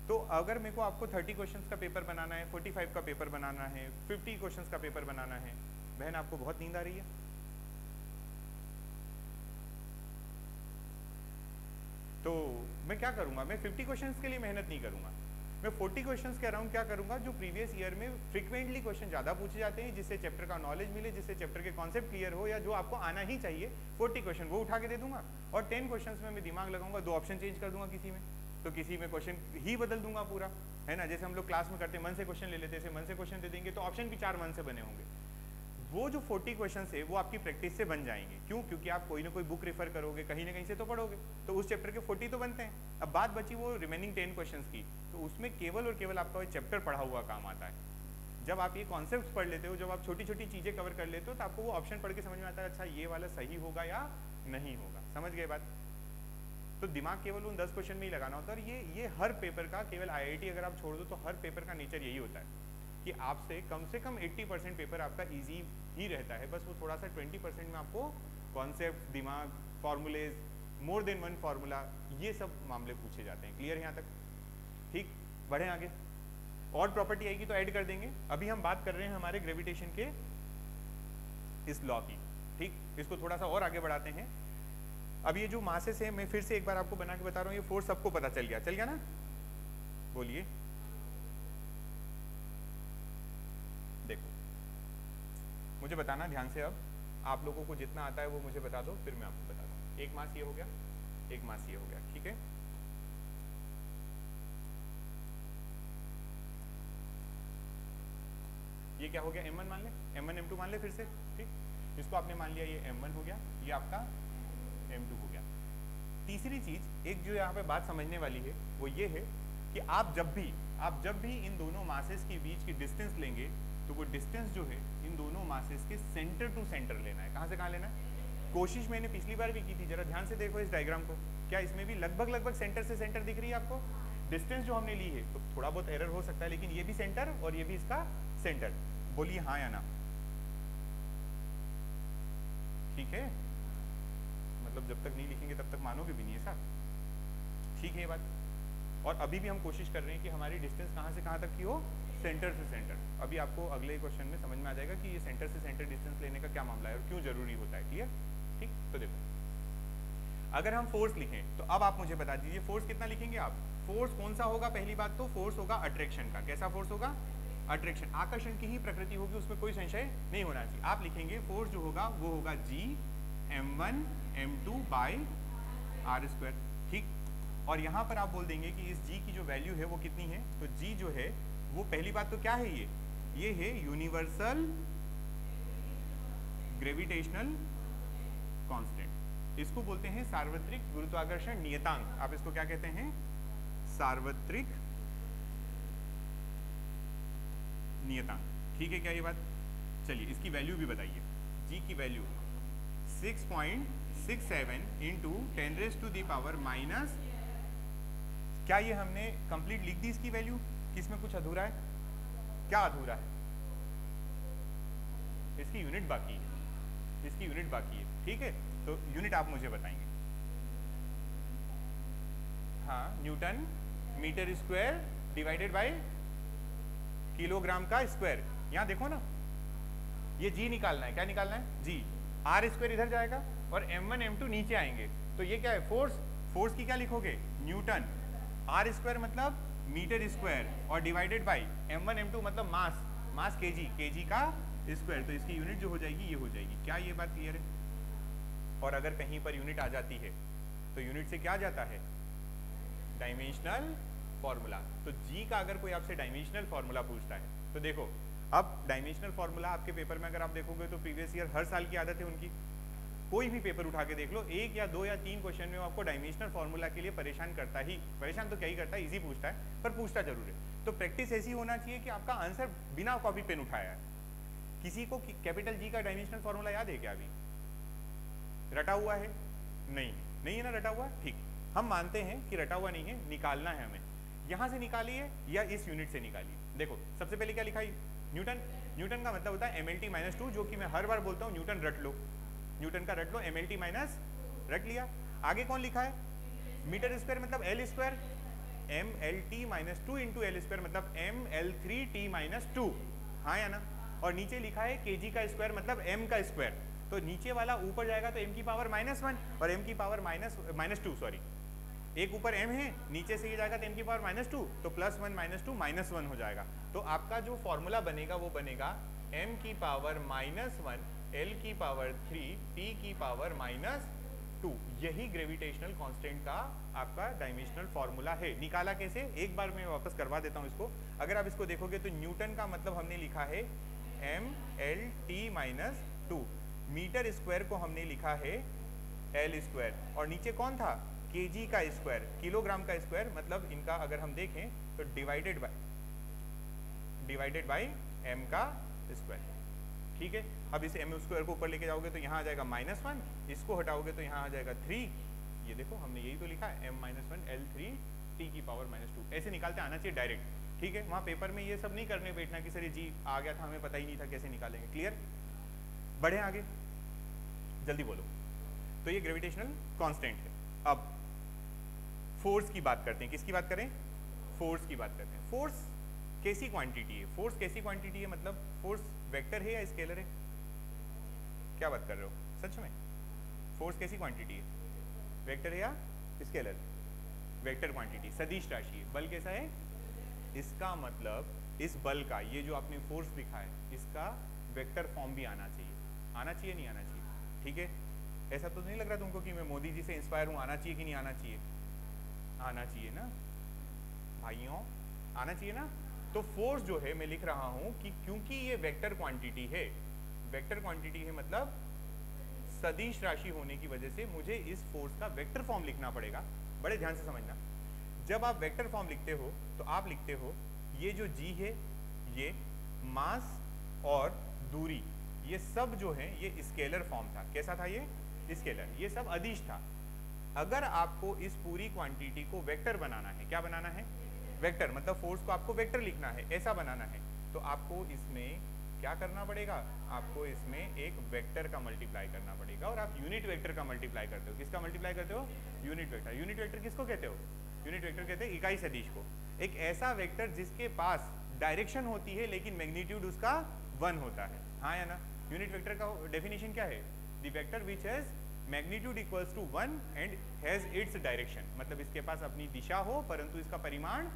तो अगर मेरे को आपको 30 क्वेश्चंस का पेपर बनाना है, 45 का पेपर बनाना है, 50 क्वेश्चंस का पेपर बनाना है, बहन आपको बहुत नींद आ रही है? तो मैं क्या करूंगा, मैं 50 क्वेश्चंस के लिए मेहनत नहीं करूंगा, मैं 40 क्वेश्चंस के अराउंड क्या करूंगा, जो प्रीवियस ईयर में फ्रीक्वेंटली क्वेश्चन ज़्यादा पूछे जाते हैं, जिससे चैप्टर का नॉलेज मिले, जिससे चैप्टर के कॉन्सेप्ट क्लियर हो, या जो आपको आना ही चाहिए, 40 क्वेश्चन वो उठा के दे दूंगा। और 10 क्वेश्चंस में मैं दिमाग लगाऊंगा, 2 ऑप्शन चेंज कर दूंगा किसी में, तो किसी में क्वेश्चन ही बदल दूंगा पूरा, है ना। जैसे हम लोग क्लास में करते मन से क्वेश्चन ले लेते, ऐसे मन से क्वेश्चन दे देंगे तो ऑप्शन भी 4 मन से बने होंगे। वो जो 40 क्वेश्चन है वो आपकी प्रैक्टिस से बन जाएंगे। क्यों? क्योंकि आप कोई ना कोई बुक रेफर करोगे, कहीं ना कहीं से तो पढ़ोगे, तो उस चैप्टर के 40 तो बनते हैं। अब बात बची वो रिमेनिंग 10 क्वेश्चंस की, तो उसमें केवल और केवल आपका चैप्टर पढ़ा हुआ काम आता है। जब आप ये कॉन्सेप्ट्स पढ़ लेते हो, जब आप छोटी छोटी चीज़ें कवर कर लेते हो, तो आपको वो ऑप्शन पढ़ के समझ में आता है अच्छा ये वाला सही होगा या नहीं होगा। समझ गए बात? तो दिमाग केवल उन 10 क्वेश्चन में ही लगाना होता है। और ये हर पेपर का, केवल IIT अगर आप छोड़ दो तो हर पेपर का नेचर यही होता है कि आपसे कम 80% पेपर आपका इजी ही रहता है। बस वो थोड़ा सा 20% में आपको कॉन्सेप्ट, दिमाग, formulas, more than one formula, ये सब मामले पूछे जाते हैं। क्लियर है यहाँ तक? ठीक, बढ़े आगे। और प्रॉपर्टी आएगी तो ऐड कर देंगे। अभी हम बात कर रहे हैं हमारे ग्रेविटेशन के इस लॉ की। ठीक, इसको थोड़ा सा और आगे बढ़ाते हैं। अब ये जो मासेस है, मैं फिर से एक बार आपको बना के बता रहा हूँ, ये फोर्स सबको पता चल गया ना? बोलिए। देखो मुझे बताना ध्यान से, अब आप लोगों को जितना आता है वो मुझे बता दो, फिर मैं आपको बता दूँ। एक मास ये हो गया, एक मास ये हो गया, ठीक है। ये ये क्या हो गया m1 मान ले, m1 m2 मान ले फिर से, ठीक। इसको आपने मान लिया ये m1 हो गया, ये आपका m2 हो गया। तीसरी चीज एक जो यहाँ पे बात समझने वाली है वो ये है कि आप जब भी इन दोनों मासेस के बीच की डिस्टेंस लेंगे तो वो डिस्टेंस जो है इन दोनों मासेस के सेंटर टू सेंटर लेना है। कहाँ से कहाँ लेना है? कोशिश मैंने पिछली बार भी की थी, जरा ध्यान से देखो इस डायग्राम को। क्या इसमें भी लगभग सेंटर से सेंटर दिख रही है आपको? डिस्टेंस जो हमने ली है तो थोड़ा बहुत एरर हो सकता है, लेकिन ये भी सेंटर और ये भी इसका सेंटर। बोलिए हाँ या ना? ठीक है, मतलब जब तक नहीं लिखेंगे तब तक मानोगे भी नहीं है साहब, ठीक है ये बात। और अभी भी हम कोशिश कर रहे हैं कि हमारी डिस्टेंस कहाँ से कहाँ तक की हो, सेंटर से सेंटर। अभी आपको अगले क्वेश्चन में समझ में आ जाएगा कि ये सेंटर से सेंटर डिस्टेंस लेने का क्या मामला है और क्यों जरूरी होता है, क्लियर? ठीक, तो देखो अगर हम फोर्स लिखें तो अब आप मुझे बता दीजिए फोर्स कितना लिखेंगे आप? फोर्स कौन सा होगा? पहली बात तो फोर्स होगा अट्रैक्शन का। कैसा फोर्स होगा? अट्रैक्शन, आकर्षण की ही प्रकृति होगी, उसमें कोई संशय नहीं होना चाहिए। आप लिखेंगे फोर्स जो होगा वो होगा G m1 m2 by r square, ठीक। और यहाँ पर आप बोल देंगे कि इस G की जो वैल्यू है वो कितनी है, तो G जो है वो पहली बात तो क्या है, ये है यूनिवर्सल ग्रेविटेशनल कांस्टेंट। इसको बोलते हैं सार्वत्रिक गुरुत्वाकर्षण नियतांक। आप इसको क्या कहते हैं? सार्वत्रिक नियतांक, ठीक है क्या ये बात? चलिए इसकी वैल्यू भी बताइए। G की वैल्यू 6.67 इंटू 10⁻⁻, क्या ये हमने कंप्लीट लिख दी इसकी वैल्यू? किसमें कुछ अधूरा है? क्या अधूरा है? इसकी यूनिट बाकी है, इसकी यूनिट बाकी है, ठीक है। तो यूनिट आप मुझे बताएंगे। हाँ, newton metre square divided by kilogram का स्क्वायर। यहाँ देखो ना, ये G निकालना है। क्या निकालना है? G। R स्क्वायर इधर जाएगा और m1 m2 नीचे आएंगे, तो ये क्या है? फोर्स। फोर्स की क्या लिखोगे? न्यूटन। R स्क्वायर मतलब मीटर स्क्वायर और डिवाइडेड बाय m1 m2 मतलब मास, मास kg, kg का स्क्वायर। तो इसकी यूनिट जो हो जाएगी ये हो जाएगी। क्या ये बात क्लियर है? और अगर कहीं पर यूनिट आ जाती है तो यूनिट से क्या आ जाता है? Dimensional formula. तो G का अगर कोई आपसे डायमेंशनल फॉर्मूला पूछता है तो देखो, अब डायमेंशनल फॉर्मूला आपके पेपर में अगर आप देखोगे तो प्रीवियस ईयर हर साल की आदत है उनकी, कोई भी पेपर उठा के देख लो, 1 या 2 या 3 क्वेश्चन में वो आपको डायमेंशनल फॉर्मूला के लिए परेशान करता ही, परेशान तो क्या ही करता है, इजी पूछता है, पर पूछता जरूर है। तो प्रैक्टिस ऐसी होना चाहिए कि आपका आंसर बिना कॉपी पेन उठाया है। किसी को कैपिटल G का डायमेंशनल फॉर्मूला याद है क्या? अभी रटा हुआ है? नहीं है ना रटा हुआ? ठीक, हम मानते हैं कि रटा हुआ नहीं है, निकालना है हमें। यहाँ से निकालिए या इस यूनिट से निकालिए। देखो सबसे पहले क्या लिखा है? न्यूटन। न्यूटन का मतलब होता है MLT-2, जो कि मैं हर बार बोलता हूँ न्यूटन रट लो, न्यूटन का रट लो, MLT- रट लिया। आगे कौन लिखा है? मीटर स्क्वायर मतलब L square, MLT-2 into L square मतलब ML3T-2, हाँ या ना? और नीचे लिखा है kg का स्क्वायर मतलब m का स्क्वायर, तो नीचे वाला ऊपर जाएगा तो m की पावर -1 और m की पावर -2, सॉरी, एक ऊपर m है, नीचे से ये जाएगा तो m की पावर -2, तो +1 -2 -1 हो जाएगा। तो आपका जो फॉर्मूला बनेगा वो बनेगा m की पावर -1, l की पावर 3, t की पावर -2। यही ग्रेविटेशनल कांस्टेंट का आपका डायमेंशनल फॉर्मूला है। निकाला कैसे? एक बार मैं वापस करवा देता हूँ इसको। अगर आप इसको देखोगे तो न्यूटन का मतलब हमने लिखा है MLT-2, मीटर स्क्वायर को हमने लिखा है L स्क्वायर, और नीचे कौन था? kg का स्क्वायर, किलोग्राम का स्क्वायर, मतलब इनका अगर हम देखें तो डिवाइडेड बाय m का स्क्वायर, ठीक है। अब इस m स्क्वायर को ऊपर लेके जाओगे तो यहाँ आ जाएगा -1, इसको हटाओगे तो यहाँ आ जाएगा 3। ये देखो हमने यही तो लिखा है m-1 L3 t की पावर -2। ऐसे निकालते आना चाहिए डायरेक्ट, ठीक है। वहाँ पेपर में ये सब नहीं करने बैठना कि सर ये जी आ गया था, हमें पता ही नहीं था, कैसे निकालेंगे। क्लियर? बढ़े आगे, जल्दी बोलो। तो ये ग्रेविटेशनल कांस्टेंट है। अब फोर्स की बात करते हैं। किसकी बात करें? फोर्स की बात करते हैं। फोर्स कैसी क्वांटिटी है? फोर्स कैसी क्वांटिटी है मतलब फोर्स वेक्टर है या स्केलर है? क्या बात कर रहे हो सच में? फोर्स कैसी क्वांटिटी है? वेक्टर है या स्केलर? वेक्टर क्वांटिटी, सदिश राशि है। बल कैसा है? इसका मतलब इस बल का, ये जो आपने फोर्स लिखा है, इसका वेक्टर फॉर्म भी आना चाहिए। आना चाहिए नहीं आना चाहिए? ठीक है, ऐसा तो नहीं लग रहा तुमको कि मैं मोदी जी से इंस्पायर हूँ? आना चाहिए कि नहीं आना चाहिए? आना चाहिए ना भाइयों, आना चाहिए ना? तो फोर्स जो है मैं लिख रहा हूं कि क्योंकि ये वेक्टर क्वांटिटी है, वेक्टर क्वांटिटी है मतलब सदिश राशि होने की वजह से मुझे इस फोर्स का वेक्टर फॉर्म लिखना पड़ेगा। बड़े ध्यान से समझना, जब आप वेक्टर फॉर्म लिखते हो तो आप लिखते हो ये जो g है ये मास और दूरी, ये सब जो है ये स्केलर फॉर्म था। कैसा था ये? स्केलर। ये सब अदिश था। अगर आपको इस पूरी क्वांटिटी को वेक्टर बनाना है, क्या बनाना है? वेक्टर, मतलब फोर्स को आपको वेक्टर लिखना है, ऐसा बनाना है, तो आपको इसमें क्या करना पड़ेगा? आपको इसमें एक वेक्टर का मल्टीप्लाई करना पड़ेगा। और आप यूनिट वेक्टर का मल्टीप्लाई करते हो। किसका मल्टीप्लाई करते हो? Unit vector. यूनिट वेक्टर किसको कहते हो? यूनिट वेक्टर कहते हैं इकाई सदिश को। एक ऐसा वेक्टर जिसके पास डायरेक्शन होती है लेकिन मैग्नीट्यूड उसका 1 होता है। हाँ या ना? यूनिट वेक्टर का डेफिनेशन क्या है? The vector which has magnitude equals to 1 and has its direction, मतलब इसके पास अपनी दिशा हो परंतु इसका परिमाण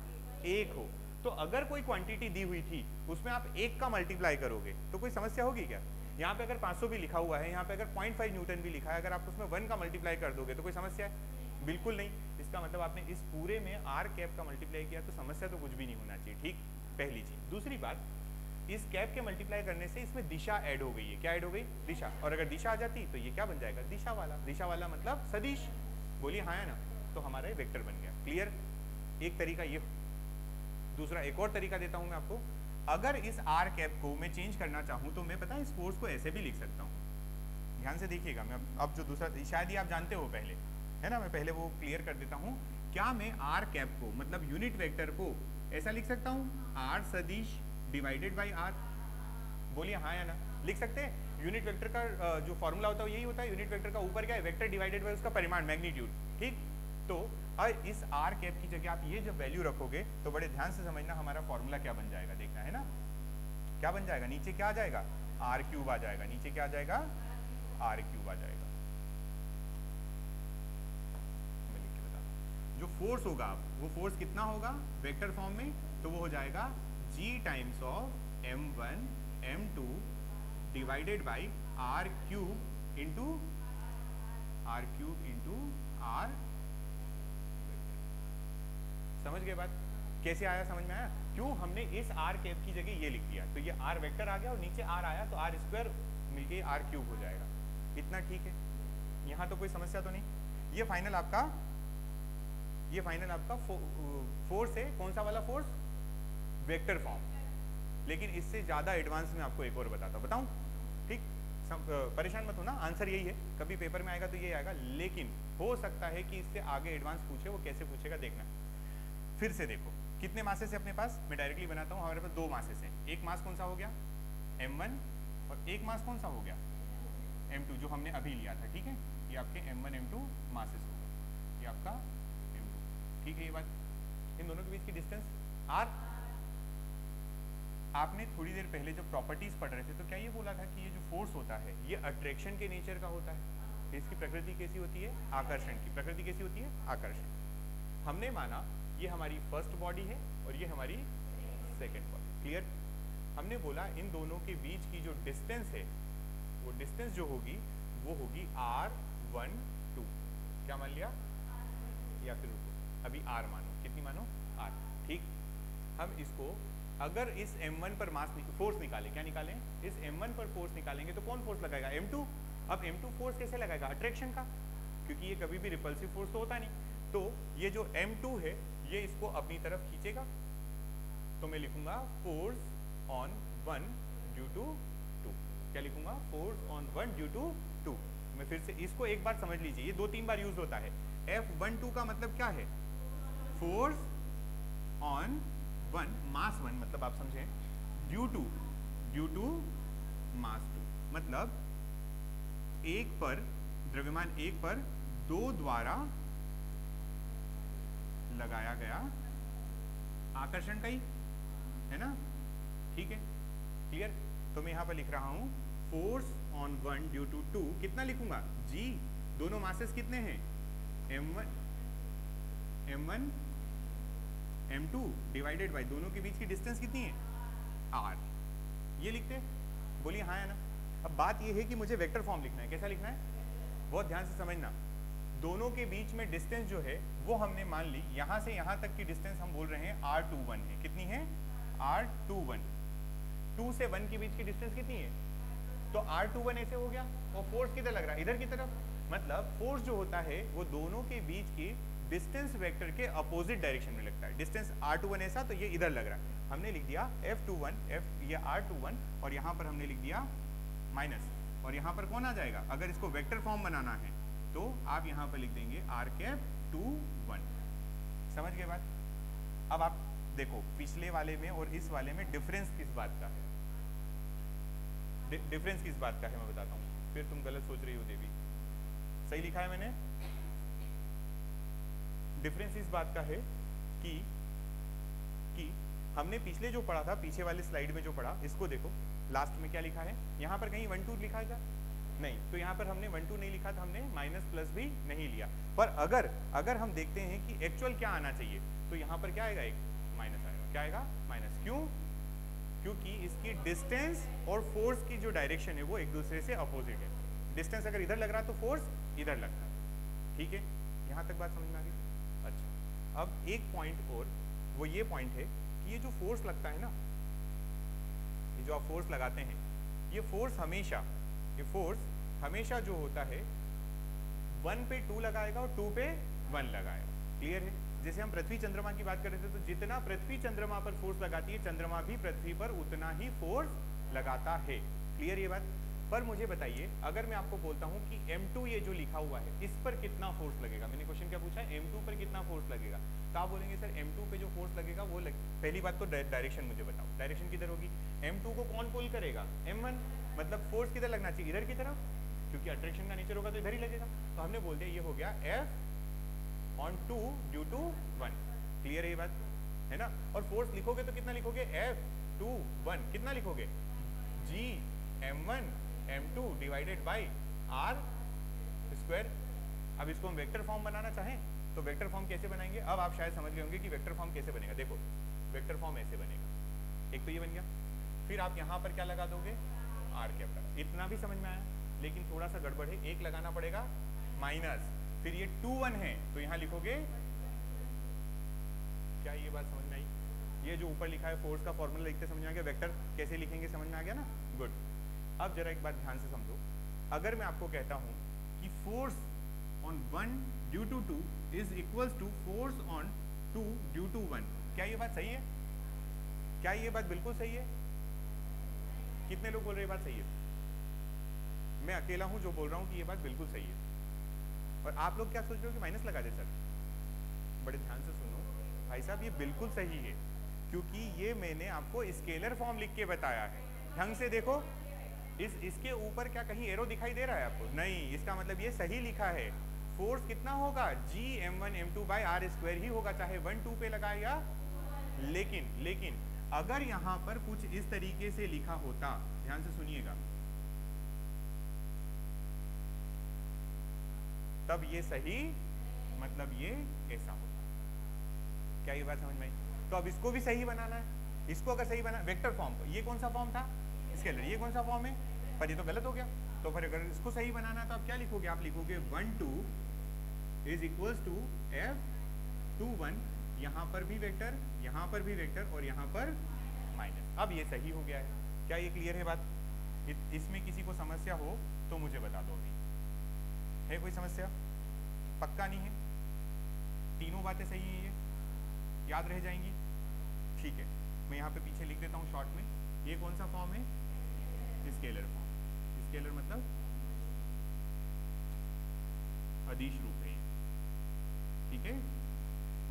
1 हो। तो अगर कोई क्वांटिटी दी हुई थी उसमें आप 1 का मल्टीप्लाई करोगे तो कोई समस्या होगी क्या? यहाँ पे अगर 500 भी लिखा हुआ है, यहाँ पे अगर 0.5 न्यूटन भी लिखा है, अगर आप उसमें 1 का मल्टीप्लाई कर दोगे तो कोई समस्या है? बिल्कुल नहीं। इसका मतलब आपने इस पूरे में आर कैप का मल्टीप्लाई किया तो समस्या तो कुछ भी नहीं होना चाहिए। ठीक, पहली चीज। दूसरी बात, इस कैप के मल्टीप्लाई करने से इसमें दिशा ऐड हो गई है। क्या ऐड हो गई? दिशा। और अगर दिशा आ जाती तो ये क्या बन जाएगा? दिशा वाला। दिशा वाला मतलब सदिश। बोलिए हाँ या ना? तो हमारा ये वेक्टर बन गया। क्लियर? एक तरीका ये। दूसरा एक और तरीका देता हूं मैं आपको। अगर इस आर कैप को मैं चेंज करना चाहूं तो मैं पता है इस फोर्स को ऐसे भी लिख सकता हूं। ध्यान से देखिएगा, मैं अब जो दूसरा, शायद ये आप जानते हो पहले, है ना? मैं पहले वो क्लियर कर देता हूं। क्या मैं आर कैप को मतलब यूनिट वेक्टर को ऐसा लिख सकता हूं? आर सदिश डिवाइडेड बाई आर। बोलिए हाँ या ना? लिख सकते हैं। यूनिट वेक्टर का जो फॉर्मूला होता है यही होता है। यूनिट वेक्टर का ऊपर क्या है? वेक्टर डिवाइडेड बाई उसका परिमाण, मैग्नीट्यूड। ठीक, तो इस आर कैप की जगह आप ये जब वैल्यू रखोगे तो बड़े ध्यान से समझना हमारा फॉर्मूला क्या बन जाएगा, देखना है ना? क्या बन जाएगा? नीचे क्या आ जाएगा? आर क्यूब आ जाएगा। नीचे क्या आ जाएगा? आर क्यूब आ जाएगा। मैं लिख के बताता हूं। जो फोर्स होगा वो फोर्स कितना होगा वेक्टर फॉर्म में? तो वो हो जाएगा g times of m1 m2 divided by r cube into r. समझ गए बात? कैसे आया? समझ में आया? क्यों हमने इस आर कैप की जगह ये लिख दिया, तो ये आर वेक्टर आ गया और नीचे आर आया तो आर स्क्वायर मिलके आर क्यूब हो जाएगा। इतना ठीक है? यहाँ तो कोई समस्या तो नहीं? ये फाइनल आपका फोर्स है। कौन सा वाला फोर्स? Vector form. लेकिन इससे ज्यादा एडवांस में आपको एक और बताता हूँ। बताऊं? ठीक, परेशान मत होना, आंसर यही है। कभी पेपर में आएगा तो ये आएगा, लेकिन हो सकता है कि इससे आगे एडवांस पूछे। वो कैसे पूछेगा देखना। फिर से देखो, कितने मासेस है अपने पास? मैं डायरेक्टली बनाता हूँ। हमारे पास 2 मासेस हैं। एक मास कौन सा हो गया? m1, और एक मास कौन सा हो गया? m2, जो हमने अभी लिया था। ठीक है, ये आपके m1 m2 मासेस होगा, ये आपका m2। ठीक है, ये बात। इन दोनों के बीच की डिस्टेंस r। आपने थोड़ी देर पहले जब प्रॉपर्टीज पढ़ रहे थे तो क्या ये बोला था कि ये जो फोर्स होता है ये अट्रैक्शन के नेचर का होता है। इसकी प्रकृति कैसी होती है? आकर्षण की। प्रकृति कैसी होती है? आकर्षण। हमने माना ये हमारी फर्स्ट बॉडी है और ये हमारी सेकेंड बॉडी। क्लियर? हमने बोला इन दोनों के बीच की जो डिस्टेंस है वो डिस्टेंस जो होगी वो होगी r12। क्या मान लिया? या फिर रुको, अभी r मानो। कितनी मानो? r। ठीक, हम इसको अगर इस m1 पर फोर्स निकालें, क्या निकालें? इस m1 पर फोर्स निकालेंगे तो कौन फोर्स लगाएगा? m2। अब m2 फोर्स कैसे लगाएगा? अट्रैक्शन का, क्योंकि ये कभी भी रिपल्सिव फोर्स तो होता नहीं। तो ये जो m2 है ये इसको अपनी तरफ खींचेगा। तो मैं लिखूंगा फोर्स ऑन 1 ड्यू टू 2। क्या लिखूंगा? Force on 1 due to 2। मैं फिर से इसको एक बार समझ लीजिए, ये 2-3 बार यूज होता है। F12 का मतलब क्या है? फोर्स ऑन 1, मास 1 मतलब आप समझें, ड्यू टू मास 2, मतलब एक पर द्रव्यमान 1 पर 2 द्वारा लगाया गया आकर्षण का ही है ना? ठीक है, क्लियर? तो मैं यहां पर लिख रहा हूं फोर्स ऑन 1 ड्यू टू 2। कितना लिखूंगा? जी, दोनों मासेस कितने हैं? m1 m2 डिवाइडेड बाई दोनों के बीच की डिस्टेंस कितनी है? r। ये लिखते हैं? बोलिए हाँ या ना? अब बात ये है कि मुझे वेक्टर फॉर्म लिखना है। कैसा लिखना है? बहुत ध्यान से समझना। दोनों के बीच में डिस्टेंस जो है वो हमने मान ली, यहां से यहां तक की डिस्टेंस हम बोल रहे हैं r21 है। कितनी है? R21, 2 से 1 के बीच की डिस्टेंस कितनी है? तो R21 ऐसे हो गया, और फोर्स किधर लग रहा है? इधर की तरफ। मतलब फोर्स जो होता है वो दोनों के बीच की डिस्टेंस वेक्टर के अपोजिट डायरेक्शन में लगता है। डिस्टेंस R21 ऐसा, तो ये इधर लग रहा है, हमने लिख दिया F21, ये R21, और यहाँ पर हमने लिख दिया माइनस, और यहाँ पर कौन आ जाएगा? अगर इसको वेक्टर फॉर्म बनाना है तो आप यहाँ पर लिख देंगे R21। समझ गए बात? अब आप देखो पिछले वाले में और इस वाले में डिफरेंस किस बात का है? डिफरेंस किस बात का है मैं बताता हूँ, फिर तुम गलत सोच रही हो देवी। सही लिखा है मैंने? डिफरेंस इस बात का है कि हमने पिछले जो पढ़ा था, पीछे वाले स्लाइड में जो पढ़ा, इसको देखो लास्ट में क्या लिखा है। यहाँ पर कहीं 1 2 लिखा है क्या? नहीं, तो यहाँ पर हमने 1 2 नहीं लिखा था, हमने माइनस प्लस भी नहीं लिया। पर अगर हम देखते हैं कि एक्चुअल क्या आना चाहिए, तो यहाँ पर क्या आएगा? एक माइनस आएगा। क्या आएगा? माइनस। क्यों? क्योंकि इसकी डिस्टेंस और फोर्स की जो डायरेक्शन है वो एक दूसरे से अपोजिट है। डिस्टेंस अगर इधर लग रहा है तो फोर्स इधर लगता है। ठीक है, यहाँ तक बात समझ में आ गई? अच्छा, अब एक पॉइंट और, वो ये पॉइंट है कि ये जो फोर्स लगता है ना, ये जो आप फोर्स लगाते हैं, ये फोर्स हमेशा जो होता है 1 पे 2 लगाएगा और 2 पे 1 लगाएगा। क्लियर है? जैसे हम पृथ्वी चंद्रमा की बात कर रहे थे, तो जितना पृथ्वी चंद्रमा पर फोर्स लगाती है, चंद्रमा भी पृथ्वी पर उतना ही फोर्स लगाता है। क्लियर ये बात? पर मुझे बताइए, अगर मैं आपको बोलता हूं कि M2 ये जो लिखा हुआ है, इस पर कितना फोर्स लगेगा? मैंने क्वेश्चन क्या पूछा है? M2 पर कितना फोर्स लगेगा? तो आप बोलेंगे सर M2 पे जो फोर्स लगेगा वो पहली बात तो डायरेक्शन मुझे बताओ, डायरेक्शन किधर होगी? M2 को कौन पुल करेगा? M1। मतलब फोर्स किधर लगना चाहिए? इधर की तरफ, क्योंकि अट्रैक्शन का नेचर होगा तो इधर ही लगेगा। तो हमने बोल दिया ये हो गया F/2 ड्यू टू 1। क्लियर है ये बात? है ना? और फोर्स लिखोगे तो कितना लिखोगे? F/2 कितना लिखोगे? G(M1 M2) divided by R square. अब इसको हम वेक्टर फॉर्म बनाना चाहें तो वेक्टर फॉर्म कैसे बनाएंगे? अब आप शायद समझ गए होंगे कि वेक्टर फॉर्म कैसे बनेगा। देखो वेक्टर फॉर्म ऐसे बनेगा, एक तो ये बन गया, फिर आप यहाँ पर क्या लगा दोगे? R capital. इतना भी समझ में आया, लेकिन थोड़ा सा गड़बड़ है, एक लगाना पड़ेगा माइनस, फिर ये 2 1 है तो यहाँ लिखोगे क्या? ये बात समझ में आई? ये जो ऊपर लिखा है फोर्स का फॉर्मूला लिखते समझ में आ गया? वेक्टर कैसे लिखेंगे समझ में आ गया ना? गुड। अब जरा एक बात ध्यान से समझो, अगर मैं आपको कहता हूं कि force on 1 due to 2 is equals to force on 2 due to 1, क्या ये बात सही है? क्या ये बात बिल्कुल सही है? कितने लोग बोल रहे हैं ये बात सही है? मैं अकेला हूं जो बोल रहा हूं कि ये बात बिल्कुल सही है। और आप लोग क्या सोच रहे हो कि माइनस लगा दे? सर बड़े ध्यान से सुनो भाई साहब, ये बिल्कुल सही है, क्योंकि ये मैंने आपको स्केलर फॉर्म लिख के बताया है। ढंग से देखो, इसके ऊपर क्या कहीं एरो दिखाई दे रहा है आपको? नहीं, इसका मतलब ये सही लिखा है। फोर्स कितना होगा? G(M1 M2) by R square ही होगा, चाहे 1 2 पे लगाए या। लेकिन अगर यहाँ पर कुछ इस तरीके से लिखा होता, ध्यान से सुनिएगा, तब ये सही, मतलब ये ऐसा होता। क्या ये बात समझ में आई? तो अब इसको भी सही बनाना है। इसको अगर सही बना, वेक्टर फॉर्म, ये कौन सा फॉर्म था? स्केलर। ये कौन सा फॉर्म है? पर ये तो गलत हो गया। तो फिर अगर इसको सही बनाना है तो आप क्या लिखोगे? आप लिखोगे 1 2 इज इक्वल्स टू F/2 यहाँ पर भी वेक्टर, यहाँ पर भी वेक्टर, और यहाँ पर माइनस। अब ये सही हो गया है। क्या ये क्लियर है बात? इसमें किसी को समस्या हो तो मुझे बता दो। अभी है कोई समस्या? पक्का नहीं है? तीनों बातें सही हैं, ये याद रह जाएंगी? ठीक है, मैं यहाँ पे पीछे लिख देता हूँ शॉर्ट में। ये कौन सा फॉर्म है? Scalar form. स्केलर मतलब अदिश रूप है ये, ठीक है।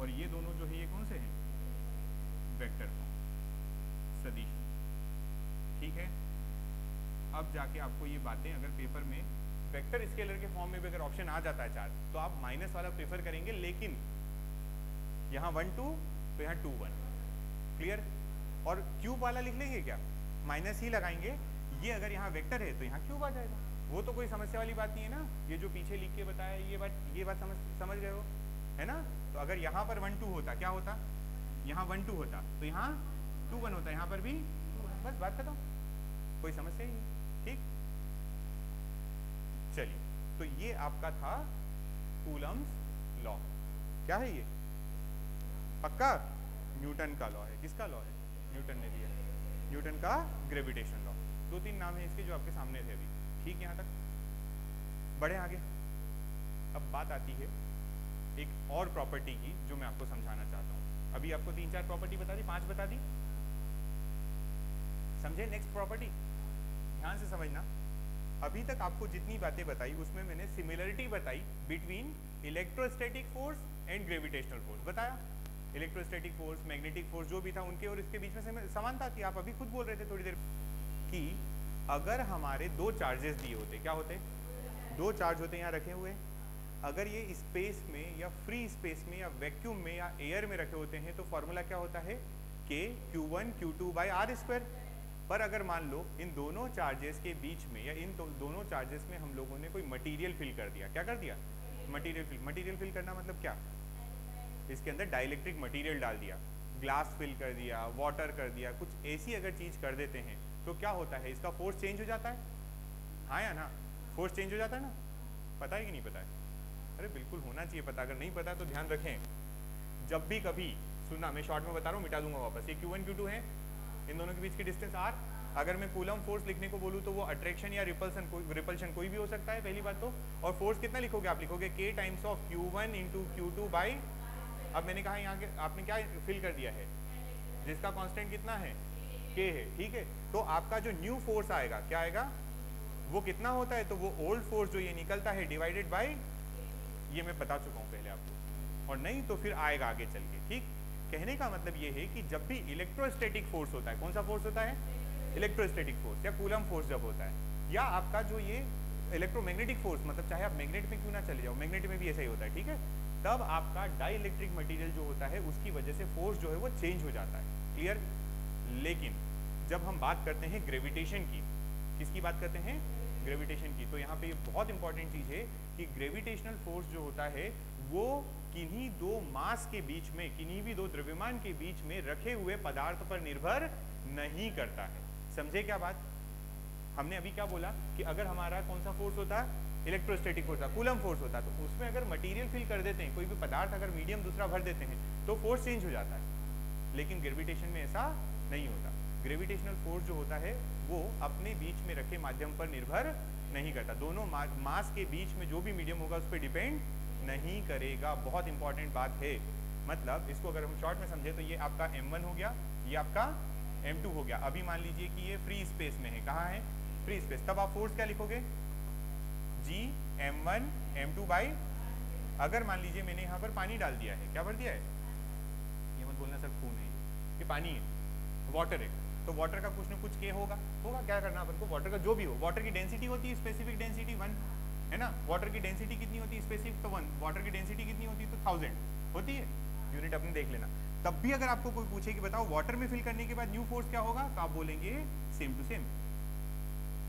और ये दोनों जो है ये कौन से हैं? वेक्टर फॉर्म, सदिश, ठीक है। अब जाके आपको ये बातें अगर पेपर में वेक्टर स्केलर के फॉर्म में भी अगर ऑप्शन आ जाता है चार्ट, तो आप माइनस वाला प्रेफर करेंगे, लेकिन यहाँ 1 2 तो यहाँ 2 1। क्लियर? और क्यूब वाला लिख लेंगे क्या? माइनस ही लगाएंगे। ये अगर यहाँ वेक्टर है तो यहाँ क्यूब आ जाएगा, वो तो कोई समस्या वाली बात नहीं है ना। ये जो पीछे लिख के बताया ये बात समझ गए हो, है ना। तो अगर यहाँ पर 1 2 होता, क्या होता? यहाँ 1 2 होता तो यहाँ 2 1 होता, यहाँ पर भी 2 1। बस बात खत्म, कोई समस्या ही नहीं। ठीक, चलिए, तो ये आपका था कूलम्स लॉ। क्या है ये? पक्का न्यूटन का लॉ है। किसका लॉ है? न्यूटन ने दिया, न्यूटन का ग्रेविटेशन लॉ। 2-3 नाम है इसके जो आपके सामने थे अभी, ठीक है। यहाँ तक बढ़े आगे। अब बात आती है एक और प्रॉपर्टी की जो मैं आपको समझाना चाहता हूँ। अभी आपको 3-4 प्रॉपर्टी बता दी, 5 बता दी, समझे। नेक्स्ट प्रॉपर्टी ध्यान से समझना। अभी तक आपको जितनी बातें बताई उसमें मैंने सिमिलरिटी बताई between electrostatic force and gravitational force बताया। इलेक्ट्रोस्टैटिक फोर्स, मैग्नेटिक फोर्स जो भी था उनके और इसके बीच में समानता थी। आप अभी खुद बोल रहे थे थोड़ी देर कि अगर हमारे 2 चार्जेस दिए होते, क्या होते, 2 चार्ज होते यहाँ रखे हुए, अगर ये स्पेस में या फ्री स्पेस में या वैक्यूम में या एयर में रखे होते हैं तो फॉर्मूला क्या होता है, K Q1 Q2 by r square. पर अगर मान लो इन दोनों चार्जेस के बीच में या इन दोनों चार्जेस में हम लोगों ने कोई मटेरियल फिल कर दिया, क्या कर दिया, मटेरियल फिल करना मतलब क्या, इसके अंदर डाइलेक्ट्रिक मटेरियल डाल दिया, ग्लास फिल कर दिया, वाटर कर दिया, कुछ ऐसी अगर चीज कर देते हैं तो क्या होता है, इसका फोर्स चेंज हो जाता है, हाँ या ना, फोर्स चेंज हो जाता है ना। पता है कि नहीं पता है? अरे बिल्कुल होना चाहिए पता। अगर नहीं पता तो ध्यान रखें, जब भी कभी सुनना, मैं शॉर्ट में बता रहा हूँ, मिटा दूंगा वापस। ये Q1 Q2 है, इन दोनों के बीच की डिस्टेंस r। अगर मैं कूलम फोर्स लिखने को बोलूँ तो वो अट्रैक्शन या रिपल्शन कोई भी हो सकता है, पहली बात तो। और फोर्स कितना लिखोगे आप, लिखोगे K times of Q1 into Q2 by, अब मैंने कहा यहाँ के आपने क्या फिल कर दिया है, जिसका कांस्टेंट कितना है, K है, ठीक है। तो आपका जो न्यू फोर्स आएगा, क्या आएगा, वो कितना होता है, तो वो ओल्ड फोर्स जो ये निकलता है डिवाइडेड बाय, ये मैं बता चुका हूँ पहले आपको, और नहीं तो फिर आएगा आगे चल के, ठीक। कहने का मतलब ये है कि जब भी इलेक्ट्रोस्टैटिक फोर्स होता है, कौन सा फोर्स होता है, इलेक्ट्रोस्टैटिक फोर्स या कूलम फोर्स जब होता है, या आपका जो ये इलेक्ट्रोमैग्नेटिक फोर्स, मतलब चाहे आप मैग्नेट में क्यों ना चले जाओ, मैग्नेट में भी ऐसा ही होता है, ठीक है। तब आपका डाइलेक्ट्रिक मटेरियल जो होता है उसकी वजह से फोर्स जो है वो चेंज हो जाता है, क्लियर। लेकिन जब हम बात करते हैं ग्रेविटेशन की, किसकी बात करते हैं, ग्रेविटेशन की, तो यहाँ पे बहुत इंपॉर्टेंट चीज है कि ग्रेविटेशनल फोर्स जो होता है वो किन्हीं 2 मास के बीच में, किन्हीं भी 2 द्रव्यमान के बीच में रखे हुए पदार्थ पर निर्भर नहीं करता है। समझे क्या बात? हमने अभी क्या बोला कि अगर हमारा कौन सा फोर्स होता है, इलेक्ट्रोस्टैटिक फोर्स, कूलम फोर्स होता है, तो उसमें अगर मटेरियल फिल कर देते हैं, कोई भी पदार्थ अगर मीडियम दूसरा भर देते हैं तो फोर्स चेंज हो जाता है। लेकिन ग्रेविटेशन में ऐसा नहीं होता। ग्रेविटेशनल फोर्स जो होता है वो अपने बीच में रखे माध्यम पर निर्भर नहीं करता, दोनों मास के बीच में जो भी मीडियम होगा उस पर डिपेंड नहीं करेगा। बहुत इंपॉर्टेंट बात है। मतलब इसको अगर हम शॉर्ट में समझे तो ये आपका M1 हो गया, ये आपका M2 हो गया। अभी मान लीजिए कि ये फ्री स्पेस में है, कहाँ है, फ्री स्पेस, तब आप फोर्स क्या लिखोगे, G M1 M2 बाई, अगर मान लीजिए मैंने यहाँ पर पानी डाल दिया है, क्या भर दिया है, ये मत बोलना सर खून है, ये पानी है, वाटर है, तो वाटर का कुछ न कुछ के होगा, क्या करना अपन को, वाटर का जो भी हो, वाटर की डेंसिटी होती है स्पेसिफिक डेंसिटी 1 है ना, वाटर की डेंसिटी कितनी होती है स्पेसिफिक, तो 1, वाटर की डेंसिटी कितनी होती है तो 1000 होती है, यूनिट अपने देख लेना। तब भी अगर आपको कोई पूछे कि बताओ वाटर में फिल करने के बाद न्यू फोर्स क्या होगा, तो आप बोलेंगे सेम टू सेम,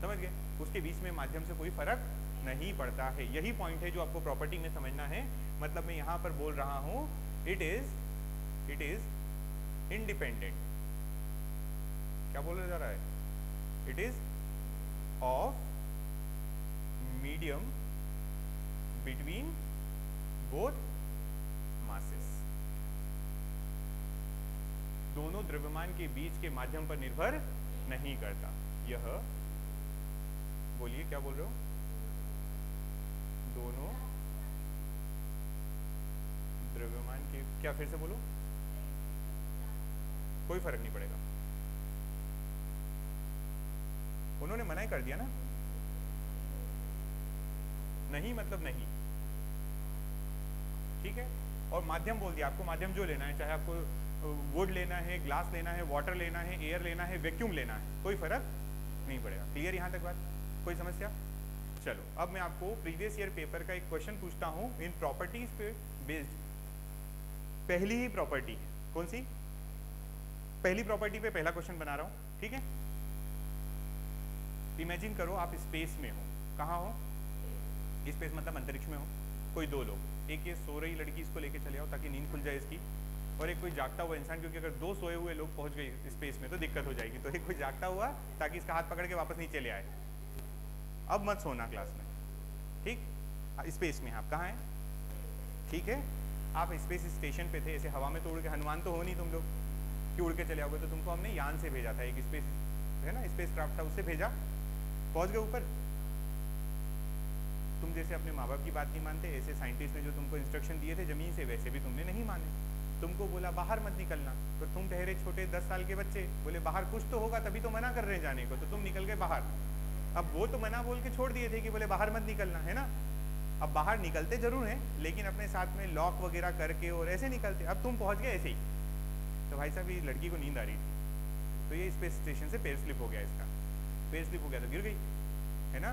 समझ गए, उसके बीच में माध्यम से कोई फर्क नहीं पड़ता है। यही पॉइंट है जो आपको प्रॉपर्टी में समझना है। मतलब मैं यहाँ पर बोल रहा हूँ इट इज इंडिपेंडेंट, क्या बोला जा रहा है, it is of medium between both masses, दोनों द्रव्यमान के बीच के माध्यम पर निर्भर नहीं करता। यह, बोलिए क्या बोल रहे हो, दोनों द्रव्यमान के, क्या फिर से बोलो, कोई फर्क नहीं पड़ेगा, उन्होंने मना ही कर दिया ना, नहीं मतलब नहीं, ठीक है। और माध्यम बोल दिया, आपको माध्यम जो लेना है, चाहे आपको वुड लेना है, ग्लास लेना है, वाटर लेना है, एयर लेना है, वैक्यूम लेना है, कोई फर्क नहीं पड़ेगा। क्लियर यहाँ तक बात, कोई समस्या? चलो अब मैं आपको प्रीवियस ईयर पेपर का एक क्वेश्चन पूछता हूँ इन प्रॉपर्टीज पे बेस्ड। पहली ही प्रॉपर्टी है, कौन सी, पहली प्रॉपर्टी पे पहला क्वेश्चन बना रहा हूँ, ठीक है। इमेजिन करो आप स्पेस में हो, कहाँ हो, स्पेस मतलब अंतरिक्ष में हो, कोई 2 लोग, एक ये सो रही लड़की, इसको लेके चले आओ ताकि नींद खुल जाए इसकी, और एक कोई जागता हुआ इंसान, क्योंकि अगर 2 सोए हुए लोग पहुंच गए स्पेस में तो दिक्कत हो जाएगी, तो एक कोई जागता हुआ ताकि इसका हाथ पकड़ के वापस नीचे ले आए। अब मत सोना क्लास में, ठीक, स्पेस में आप कहाँ हैं, ठीक है, आप स्पेस स्टेशन पे थे, ऐसे हवा में तोड़ के, हनुमान तो हो नहीं तुम लोग, कि उड़ के चले आओगे, तो तुमको हमने यान से भेजा था, एक स्पेस है ना, स्पेस क्राफ्ट था, उससे भेजा, पहुंच गए ऊपर। तुम जैसे अपने माँ बाप की बात नहीं मानते, ऐसे साइंटिस्ट ने जो तुमको इंस्ट्रक्शन दिए थे जमीन से, वैसे भी तुमने नहीं माने। तुमको बोला बाहर मत निकलना, तो तुम ठहरे छोटे 10 साल के बच्चे, बोले बाहर कुछ तो होगा तभी तो मना कर रहे हैं जाने को, तो तुम निकल गए बाहर। अब वो तो मना बोल के छोड़ दिए थे कि बोले बाहर मत निकलना, है ना। अब बाहर निकलते जरूर हैं, लेकिन अपने साथ में लॉक वगैरह करके और ऐसे निकलते। अब तुम पहुंच गए ऐसे ही, तो भाई साहब ये लड़की को नींद आ रही थी, तो ये स्पेस स्टेशन से पैर स्लिप हो गया, इसका पैर स्लिप हो गया तो गिर गई, है ना।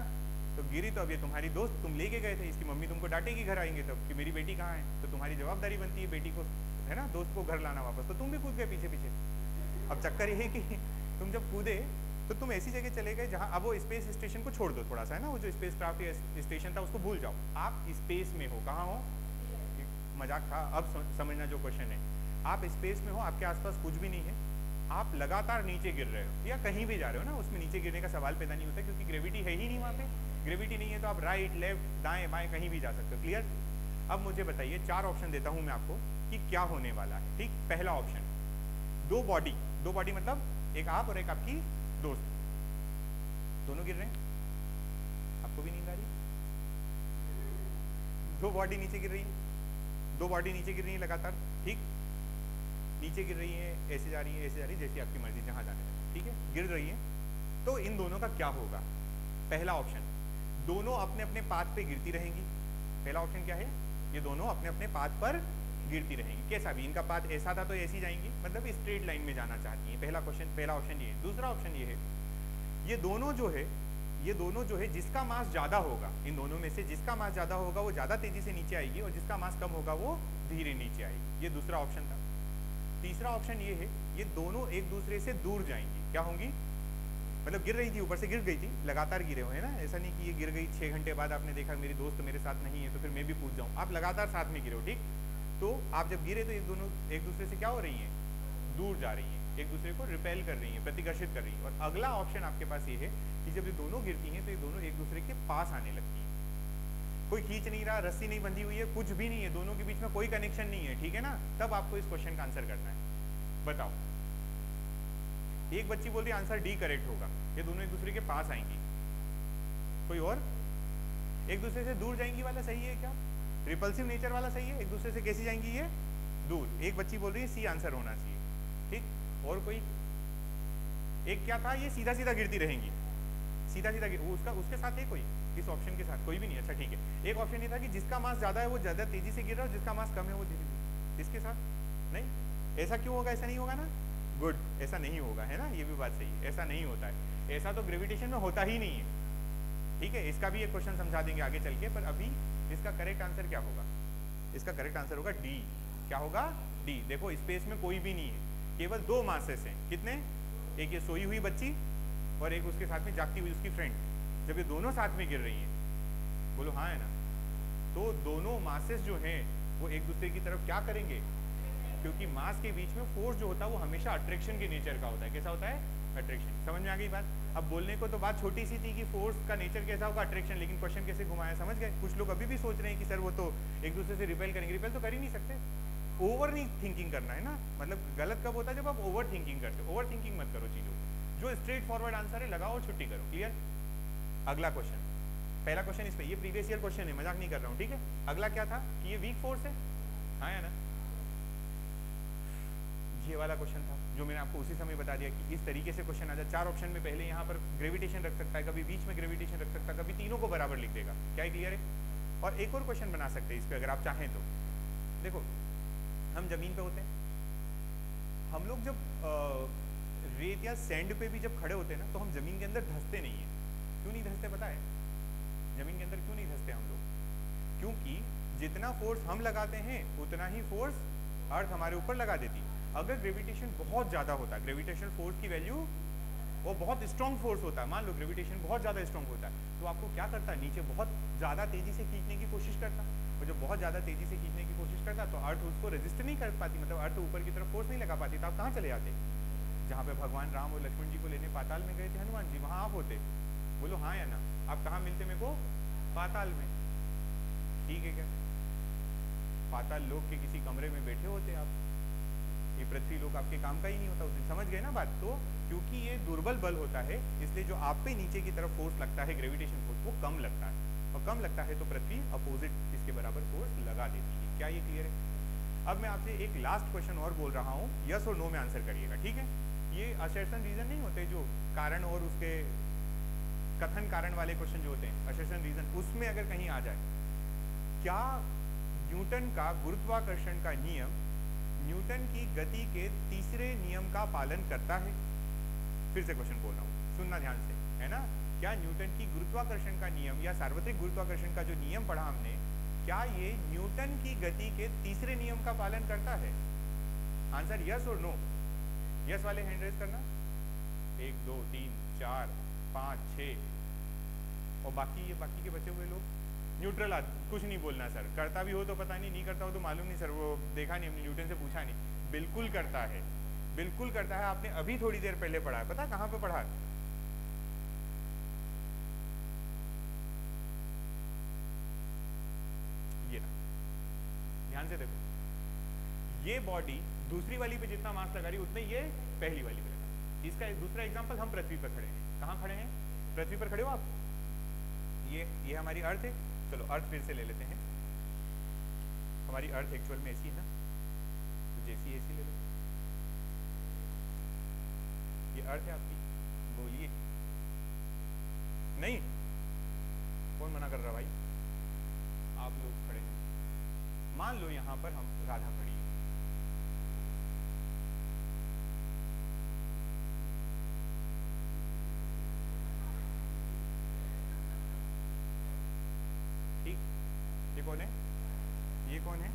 तो गिरी तो अब ये तुम्हारी दोस्त, तुम लेके गए थे, इसकी मम्मी तुमको डांटेगी घर आएंगे तब कि मेरी बेटी कहाँ है, तो तुम्हारी जवाबदारी बनती है बेटी को, है ना, दोस्त को घर लाना वापस, तो तुम भी कूद गए पीछे पीछे। अब चक्कर ये है कि तुम जब कूदे तो तुम ऐसी जगह चले गए जहाँ, अब वो स्पेस स्टेशन को छोड़ दो थोड़ा सा, है ना, वो जो स्पेस क्राफ्ट स्टेशन था उसको भूल जाओ, आप स्पेस में हो। कहाँ हो, मजाक था, अब समझना जो क्वेश्चन है। आप स्पेस में हो, आपके आसपास कुछ भी नहीं है, आप लगातार नीचे गिर रहे हो या कहीं भी जा रहे हो ना, उसमें नीचे गिरने का सवाल पैदा नहीं होता, क्योंकि ग्रेविटी है ही नहीं वहाँ पे। ग्रेविटी नहीं है तो आप राइट लेफ्ट दाएं बाएं कहीं भी जा सकते हो। क्लियर। अब मुझे बताइए, 4 ऑप्शन देता हूँ मैं आपको कि क्या होने वाला है। ठीक, पहला ऑप्शन, दो बॉडी मतलब एक आप और एक आपकी दोस्त, दोनों गिर रहे हैं, आपको भी नींद आ रही है, दो बॉडी नीचे गिर रही है, दो बॉडी नीचे गिर रही है लगातार। ठीक, नीचे गिर रही है, ऐसे जा रही है, ऐसे जा रही है, जैसी आपकी मर्जी जहाँ जाने है, ठीक है, गिर रही है। तो इन दोनों का क्या होगा? पहला ऑप्शन, दोनों अपने अपने पाथ पे गिरती रहेंगी। पहला ऑप्शन क्या है? ये दोनों अपने अपने पाथ पर गिरती रहेंगी। कैसा भी, इनका पाथ ऐसा था तो ऐसी जाएंगी, मतलब स्ट्रेट लाइन में जाना चाहती है। पहला ऑप्शन ये है। दूसरा ऑप्शन ये है, ये दोनों जो है जिसका मास ज्यादा होगा, इन दोनों में से जिसका मास ज्यादा होगा वो ज्यादा तेजी से नीचे आएगी, और जिसका मास कम होगा वो धीरे नीचे आएगी। ये दूसरा ऑप्शन था। तीसरा ऑप्शन ये है, ये दोनों एक दूसरे से दूर जाएंगी। क्या होंगी? मतलब गिर रही थी, ऊपर से गिर गई थी, लगातार गिरे हुए हैं ना, ऐसा नहीं कि ये गिर गई 6 घंटे बाद आपने देखा मेरी दोस्त मेरे साथ नहीं है तो फिर मैं भी पूछ जाऊँ। आप लगातार साथ में गिरे हो, ठीक। तो आप जब गिरे तो ये दोनों एक दूसरे से क्या हो रही हैं? दूर जा रही हैं, एक दूसरे को रिपेल कर रही हैं, प्रतिकर्षित कर रही हैं। और अगला ऑप्शन आपके पास ये है कि जब ये दोनों गिरती हैं तो ये दोनों एक दूसरे के पास आने लगती हैं। कोई खींच नहीं रहा, रस्सी नहीं बंधी हुई है, कुछ भी नहीं है, दोनों के बीच में कोई कनेक्शन नहीं है, ठीक है ना। तब आपको इस क्वेश्चन का आंसर करना है। बताओ, एक बच्ची बोल रही आंसर डी करेक्ट होगा, ये दोनों एक दूसरे के पास आएंगी। कोई और? एक दूसरे से दूर जाएंगी वाला सही है क्या? रिपल्सिव नेचर वाला सही है? एक दूसरे से कैसी जाएंगी ये? दूर। एक बच्ची बोल रही है सी आंसर होना चाहिए, ठीक। और कोई? एक क्या था, ये सीधा सीधा गिरती रहेंगी, सीधा सीधा उसका उसके साथ है कोई? इस ऑप्शन के साथ कोई भी नहीं। अच्छा ठीक है। एक ऑप्शन ये था कि जिसका मास ज्यादा है वो ज्यादा तेजी से गिर रहा है और जिसका मास कम है वो धीरे धीरे। इसके साथ नहीं। ऐसा क्यों होगा? ऐसा नहीं होगा ना। गुड, ऐसा नहीं होगा, है ना, ये भी बात सही है, ऐसा नहीं होता है। ऐसा तो ग्रेविटेशन में होता ही नहीं है, ठीक है। इसका भी एक क्वेश्चन समझा देंगे आगे चल के, पर अभी इसका करेक्ट आंसर क्या होगा? इसका करेक्ट आंसर होगा डी। क्या होगा? डी। देखो, स्पेस में कोई भी नहीं है, केवल 2 मासेस हैं। कितने? एक ये सोई हुई बच्ची और एक उसके साथ में जागती हुई उसकी फ्रेंड। जब ये दोनों साथ में गिर रही हैं, बोलो हाँ है ना, तो दोनों मासेस जो हैं वो एक दूसरे की तरफ क्या करेंगे? क्योंकि मास के बीच में फोर्स जो होता है वो हमेशा अट्रैक्शन के नेचर का होता है। कैसा होता है? अट्रैक्शन। समझ में आ गई बात? अब बोलने को तो बात छोटी सी थी कि फोर्स का नेचर कैसा होगा, अट्रैक्शन, लेकिन क्वेश्चन कैसे घुमाया, समझ गए? कुछ लोग अभी भी सोच रहे हैं कि सर वो तो एक दूसरे से रिपेल करेंगे। रिपेल तो कर ही नहीं सकते। ओवर नहीं थिंकिंग करना है ना, मतलब गलत कब होता है? जब आप ओवर थिंकिंग करते हो। ओवर थिंकिंग मत करो चीजों, जो स्ट्रेट फॉरवर्ड आंसर है लगाओ और छुट्टी करो। क्लियर? अगला क्वेश्चन, पहला क्वेश्चन इस पे, ये प्रीवियस ईयर क्वेश्चन है, मजाक नहीं कर रहा हूँ, ठीक है। अगला क्या था कि ये वीक फोर्स है, हाँ या ना। ये वाला क्वेश्चन था जो मैंने आपको उसी समय बता दिया कि इस तरीके से क्वेश्चन आ जाए। 4 ऑप्शन में पहले यहाँ पर ग्रेविटेशन रख सकता है, कभी बीच में ग्रेविटेशन रख सकता है, कभी तीनों को बराबर लिख देगा। क्या क्लियर है? और एक और क्वेश्चन बना सकते हैं इस पर अगर आप चाहें तो। देखो, हम जमीन पे होते हैं, हम लोग जब रेत या सैंड पे भी जब खड़े होते हैं ना, तो हम जमीन के अंदर धंसते नहीं है। क्यों नहीं धंसते पता है? जमीन के अंदर क्यों नहीं धंसते हम लोग? क्योंकि जितना फोर्स हम लगाते हैं उतना ही फोर्स अर्थ हमारे ऊपर लगा देती है। अगर ग्रेविटेशन बहुत ज़्यादा होता है, ग्रेविटेशनल फोर्स की वैल्यू वो बहुत स्ट्रॉन्ग फोर्स होता है, मान लो ग्रेविटेशन बहुत ज़्यादा स्ट्रॉन्ग होता है, तो आपको क्या करता है? नीचे बहुत ज़्यादा तेज़ी से खींचने की कोशिश करता, और जब बहुत ज़्यादा तेज़ी से खींचने की कोशिश करता तो अर्थ उसको रेजिस्ट नहीं कर पाती, मतलब अर्थ ऊपर की तरफ फोर्स नहीं लगा पाती। तो आप कहाँ चले जाते? जहाँ पे भगवान राम और लक्ष्मण जी को लेने पाताल में गए थे हनुमान जी, वहाँ आप होते। बोलो हाँ या ना। आप कहाँ मिलते मेरे को? पाताल में, ठीक है क्या? पाताल लोक के किसी कमरे में बैठे होते आप, ये पृथ्वी लोक आपके काम का ही नहीं होता उस दिन, समझ गए ना बात। तो क्योंकि ये दुर्बल बल होता है इसलिए जो आप पे नीचे की तरफ फोर्स लगता है ग्रेविटेशन फोर्स वो कम लगता है, और कम लगता है तो पृथ्वी अपोजिट इसके बराबर फोर्स लगा देती है। क्या ये क्लियर है? अब मैं आपसे एक लास्ट क्वेश्चन और बोल रहा हूँ, यस और नो में आंसर करिएगा, ठीक है? ये असर्शन रीजन नहीं होते जो कारण और उसके कथन कारण वाले क्वेश्चन जो होते हैं, असर्शन रीजन, उसमें अगर कहीं आ जाए, क्या न्यूटन का गुरुत्वाकर्षण का नियम न्यूटन की गति के तीसरे नियम का पालन करता है? फिर से क्वेश्चन बोल रहा हूँ, सुनना ध्यान से, है ना? क्या न्यूटन की गुरुत्वाकर्षण का नियम या सार्वत्रिक गुरुत्वाकर्षण का जो नियम पढ़ा हमने, क्या ये न्यूटन की गति के तीसरे नियम का पालन करता है? आंसर यस और नो। यस वाले हैंड रेज करना, 1 2 3 4 5 6, और बाकी ये बाकी के बचे हुए लोग न्यूट्रल, कुछ नहीं बोलना सर, करता भी हो तो पता नहीं, नहीं करता हो तो मालूम नहीं सर, वो देखा नहीं हमने, न्यूटन से पूछा नहीं। बिल्कुल करता है, बिल्कुल करता है, आपने अभी थोड़ी देर पहले पढ़ा है, पता कहाँ पे पढ़ा? ये ना, ध्यान से देखो, ये बॉडी दूसरी वाली पे जितना मास लगा रही है उतने ये पहली वाली पे लगा। इसका एक दूसरा एग्जांपल, हम पृथ्वी पर खड़े हैं, कहाँ खड़े हैं? पृथ्वी पर खड़े हो आप, ये हमारी अर्थ है, चलो अर्थ फिर से ले लेते हैं। हमारी अर्थ एक्चुअल में ऐसी है ना, तो जैसी ऐसी ले लो, ये अर्थ है आपकी, बोलिए नहीं, कौन मना कर रहा भाई? आप लोग खड़े हैं, मान लो यहाँ पर हम राधा खड़ी है, ठीक, ये कौन है? ये कौन है?